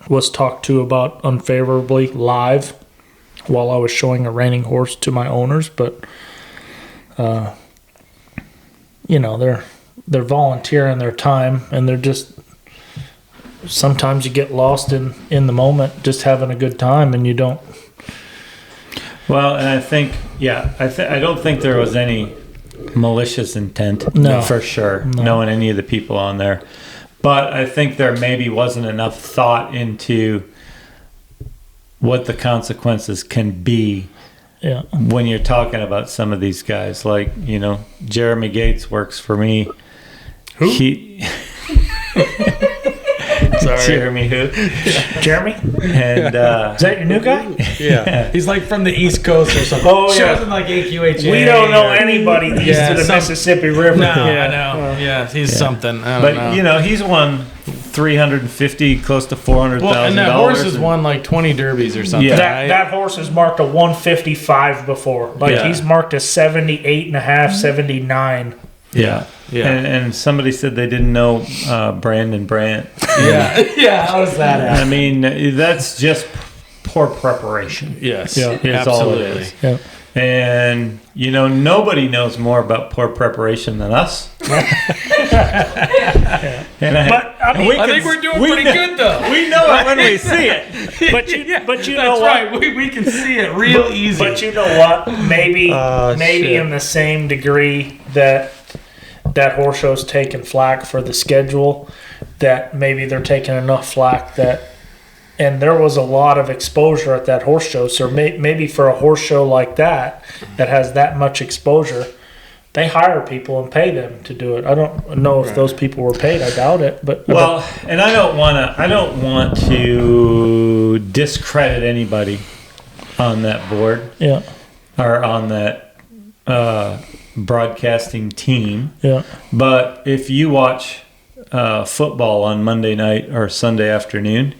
was talked to about unfavorably live while I was showing a reining horse to my owners. But they're volunteering their time, and they're just, sometimes you get lost in the moment, just having a good time, and you don't. Well, and I think, I don't think there was any malicious intent. No. For sure. No. Knowing any of the people on there. But I think there maybe wasn't enough thought into what the consequences can be Yeah. when you're talking about some of these guys. Like, Jeremy Gates works for me. Who? Sorry. Jeremy who? Jeremy? And Is that your new guy? Yeah. He's like from the East Coast or something. Oh, yeah. Shows in like AQHA. We don't know anybody east of the some- Mississippi River. No, I know. Yeah, he's something. I don't know. But he's won $350, close to $400,000. Well, and that horse has won like 20 derbies or something. Yeah. Right? That horse has marked a 155 before. Like, Yeah. he's marked a 78.5, 79. Yeah. Yeah. And somebody said they didn't know Brandon Brandt. yeah. How was that? I mean, that's just poor preparation. Yes. Yeah. Is all it Absolutely. is. Yeah. And, nobody knows more about poor preparation than us. And But I mean, I think we're doing pretty good though. we know it when we see it. but you know That's what? right. We can see it real easy. But you know what? Maybe shit. in the same degree that horse show's taking flack for the schedule, that maybe they're taking enough flack that, and there was a lot of exposure at that horse show. So maybe for a horse show like that has that much exposure, they hire people and pay them to do it. I don't know if those people were paid. I doubt it. But Well, and I don't want to discredit anybody on that board yeah, or on that broadcasting team. yeah, But if you watch football on Monday night or Sunday afternoon,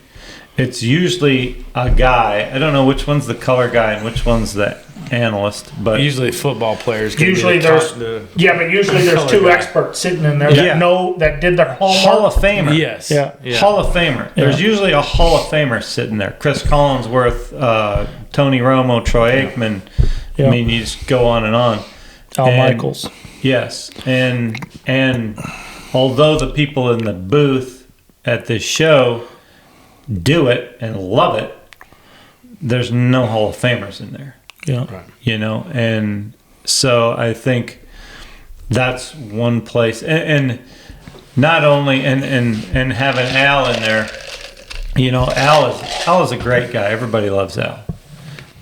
it's usually a guy. I don't know which one's the color guy and which one's the analyst, but usually football players. usually there's but usually there's two experts sitting in there Yeah. that did their homework. Hall of Famer. Yes. Yeah. Hall of Famer. There's usually a Hall of Famer sitting there. Chris Collinsworth, Tony Romo, Troy Aikman. Yeah. I mean, you just go on and on. Al And- Michaels. Yes, and although the people in the booth at this show do it and love it, there's no Hall of Famers in there. Yeah. And so I think that's one place, and not only and having Al in there, Al is a great guy. Everybody loves Al,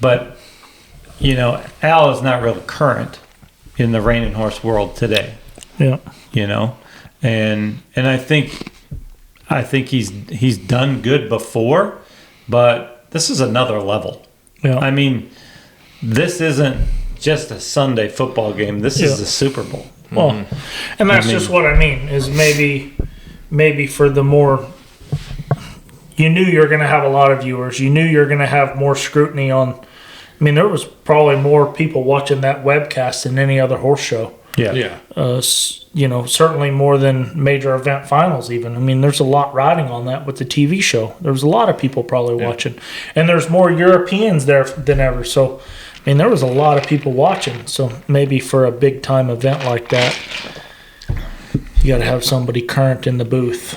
but Al is not real current in the reining horse world today. Yeah. And I think he's done good before, but this is another level. Yeah. I mean, this isn't just a Sunday football game. This is the Super Bowl. Well, and that's just what I mean is maybe for the more, you knew you were going to have a lot of viewers. You knew you were going to have more scrutiny on. I mean, there was probably more people watching that webcast than any other horse show. Yeah. Certainly more than major event finals even. I mean, there's a lot riding on that with the TV show. There was a lot of people probably watching. And there's more Europeans there than ever. So, I mean, there was a lot of people watching. So maybe for a big time event like that, you got to have somebody current in the booth.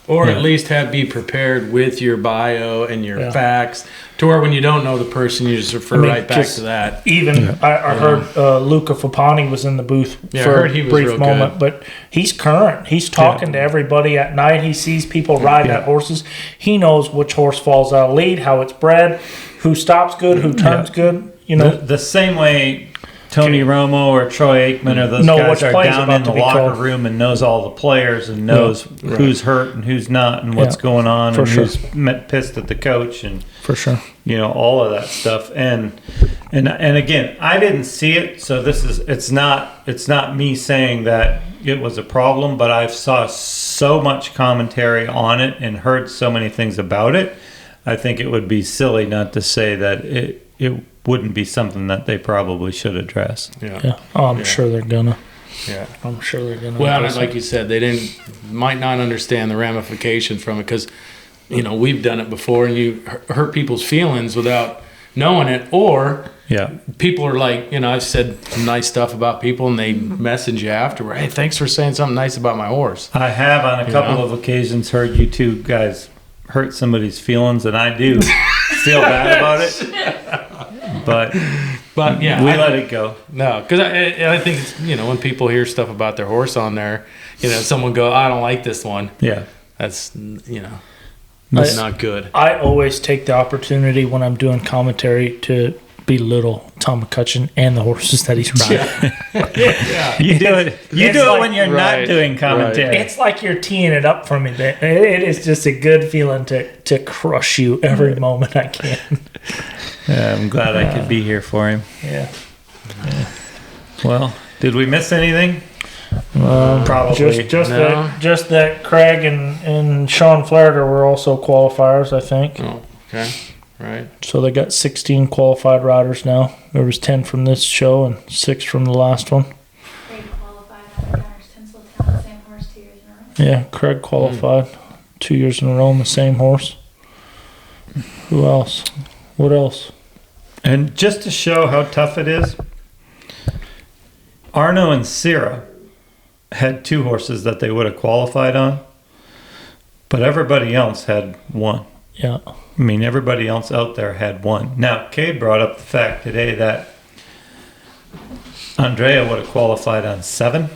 Or at least be prepared with your bio and your facts, to where when you don't know the person, you just refer right back to that. Even I heard Luca Fapani was in the booth Yeah, I for heard he a was brief real moment, good. but he's current. He's talking to everybody at night. He sees people ride at horses. He knows which horse falls out of lead, how it's bred, who stops good, who turns good. The same way Tony Romo or Troy Aikman or those Know guys which are play's down about in to the be locker called. room and knows all the players and knows who's hurt and who's not and what's Yeah, going on for and sure. who's pissed at the coach and For sure. all of that stuff. And again, I didn't see it, so it's not me saying that it was a problem, but I've saw so much commentary on it and heard so many things about it. I think it would be silly not to say that it wouldn't be something that they probably should address. Yeah. Oh, I'm sure they're gonna. Yeah. I'm sure they're gonna. Well, address and like it. you said, they might not understand the ramifications from it because, we've done it before, and you hurt people's feelings without knowing it, or Yeah. people are like, I've said some nice stuff about people, and they message you afterward. Hey, thanks for saying something nice about my horse. I have on a couple of occasions heard you two guys hurt somebody's feelings, and I do feel bad about it. But yeah, we let it go. No, because I think it's, when people hear stuff about their horse on there, someone go, I don't like this one. Yeah. That's that's not good. I always take the opportunity when I'm doing commentary to belittle Tom McCutcheon and the horses that he's riding. You do it. You It's do it like- when you're Right, not doing commentary. It's like you're teeing it up for me. It is just a good feeling to crush you every moment I can. Yeah, I'm glad I could be here for him. Yeah. Well, did we miss anything? Probably. Just that Craig and Shawn Flaherty were also qualifiers, I think. Oh, okay. Right. So they got 16 qualified riders now. There was 10 from this show and 6 from the last one. Craig qualified on the Runners Tinseltown, same horse 2 years in a row. Yeah, Craig qualified 2 years in a row on the same horse. Who else? What else? And just to show how tough it is, Arno and Sierra had 2 horses that they would have qualified on, but everybody else had 1. Yeah. I mean, everybody else out there had 1. Now, Cade brought up the fact today that Andrea would have qualified on 7.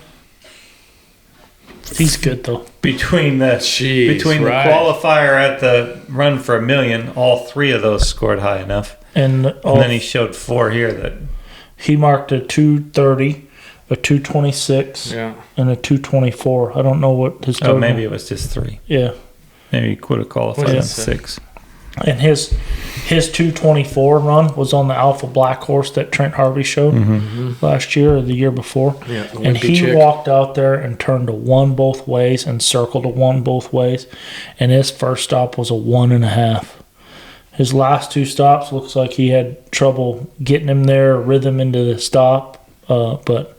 He's good though. Between the Jeez, the right. qualifier at the Run for $1 Million, all 3 of those scored high enough. And And then he showed 4 here that he marked a 230, a 226, Yeah. and a 224. I don't know what his total. maybe it was just 3. Yeah. Maybe he could have qualified What on is it? 6. And his 224 run was on the Alpha Black horse that Trent Harvey showed last year or the year before. Yeah, the And wimpy he chick. walked out there and turned a 1 both ways and circled a 1 both ways. And his first stop was a 1.5. His last 2 stops looks like he had trouble getting him there, rhythm into the stop. But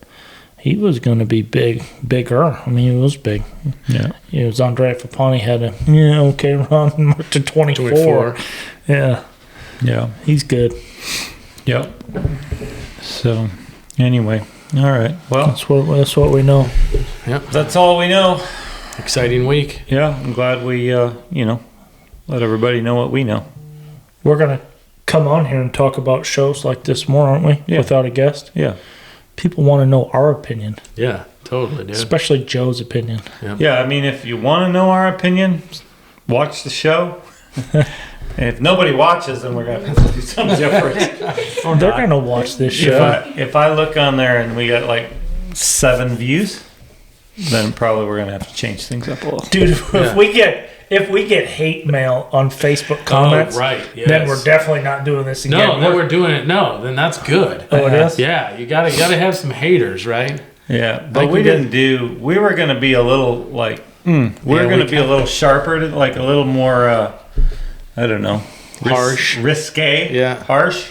he was going to be bigger. I mean, he was big. Yeah. It was Andrea Fapani had a okay run, marked to 24. Yeah, Yeah. he's good. Yep. So, anyway, all right. Well, That's what we know. that's all we know. Exciting week. Yeah, I'm glad we, let everybody know what we know. We're gonna come on here and talk about shows like this more, aren't we? Yeah. Without a guest. Yeah. People want to know our opinion, Yeah, totally, dude. especially Joe's opinion. Yeah, I mean, if you want to know our opinion, watch the show. And if nobody watches, then we're going to have to do something different. They're gonna watch this show. If I look on there and we got like 7 views, then probably we're going to have to change things up a little. Dude, if we get hate mail on Facebook comments, right, then yes. we're definitely not doing this again. No, then we're doing it. No, then that's good. Oh, it is? Yeah, you gotta have some haters, right? Yeah, but Like we we didn't do. We were going to be a little like. We're going to be a little sharper, like a little more. I don't know. Harsh. Risque. Yeah. Harsh.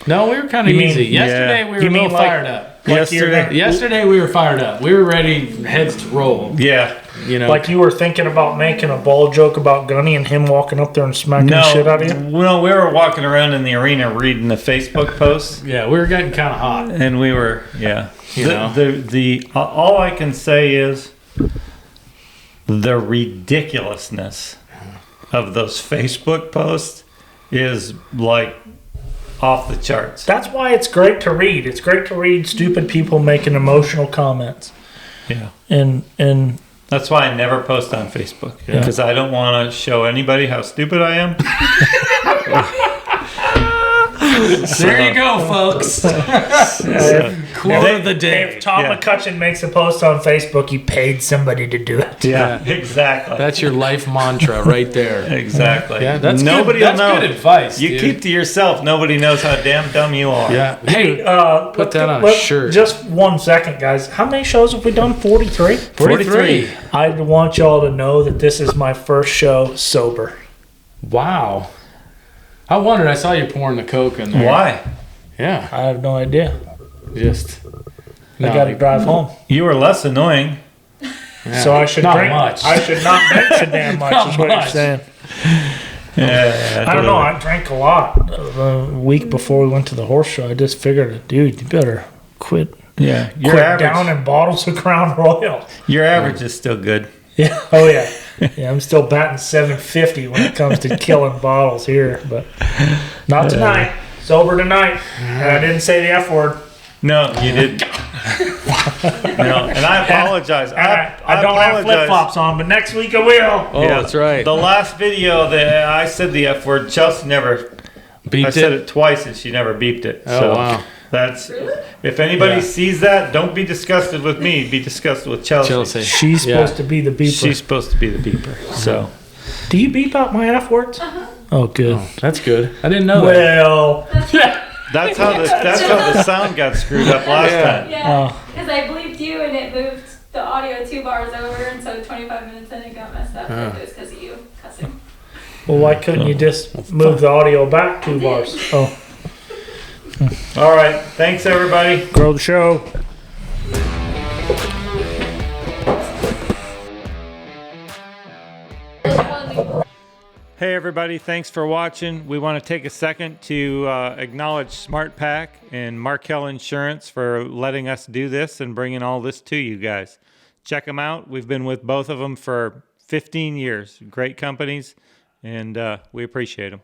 No, we were kind of You mean- easy. Yesterday we were You a little mean like- fired up. Yesterday. Yesterday we were fired up. We were ready, heads to roll. Yeah. Like you were thinking about making a ball joke about Gunny and him walking up there and smacking the shit out of you? No, we were walking around in the arena reading the Facebook posts, Yeah, we were getting kind of hot. and we were, You know. The all I can say is the ridiculousness of those Facebook posts is like off the charts. That's why it's great to read. It's great to read stupid people making emotional comments. Yeah. And That's why I never post on Facebook, because I don't want to show anybody how stupid I am. There you go, folks. Quote of the day. If Tom Yeah. McCutcheon makes a post on Facebook, he paid somebody to do it. Yeah, exactly. That's your life mantra right there. Exactly. Yeah, that's Nobody good. will That's know. good advice. You dude. keep to yourself. Nobody knows how damn dumb you are. Yeah. Hey, Put that on a shirt. Just 1 second, guys. How many shows have we done? 43? 43. I want y'all to know that this is my first show sober. Wow. I wondered. I saw you pouring the Coke in there. Why? Yeah. I have no idea. Just. I got to drive home. You were less annoying. Yeah. So I should Not drink. much. I should not drink so damn much, Not is what you're much. saying. Yeah. I don't know. I drank a lot the week before we went to the horse show. I just figured, dude, you better quit. Yeah. Your Quit average. down in bottles of Crown Royal. Your average is still good. Yeah. Oh yeah. Yeah. I'm still batting 750 when it comes to killing bottles here, but not tonight. Sober tonight. And I didn't say the F word. No, you didn't. No, and I apologize. I don't have flip flops on, but next week I will. Oh, that's right. The last video that I said the F word, Chelsea never. Beeped I said it. it twice and she never beeped it. Oh, so wow. That's. If anybody Yeah. sees that, don't be disgusted with me. Be disgusted with Chelsea. Chelsea. She's supposed to be the beeper. She's supposed to be the beeper. So. Do you beep out my F words? Oh, good. That's good. I didn't know that. Well, That's how the sound got screwed up last time. Yeah, because I bleeped you and it moved the audio 2 bars over, and so 25 minutes in it got messed up. It was because of you cussing. well, why couldn't you just move the audio back 2 bars? Oh, All right. Thanks, everybody. grow the show. Hey everybody, thanks for watching. We want to take a second to acknowledge SmartPack and Markel Insurance for letting us do this and bringing all this to you guys. Check them out. We've been with both of them for 15 years. Great companies, and we appreciate them.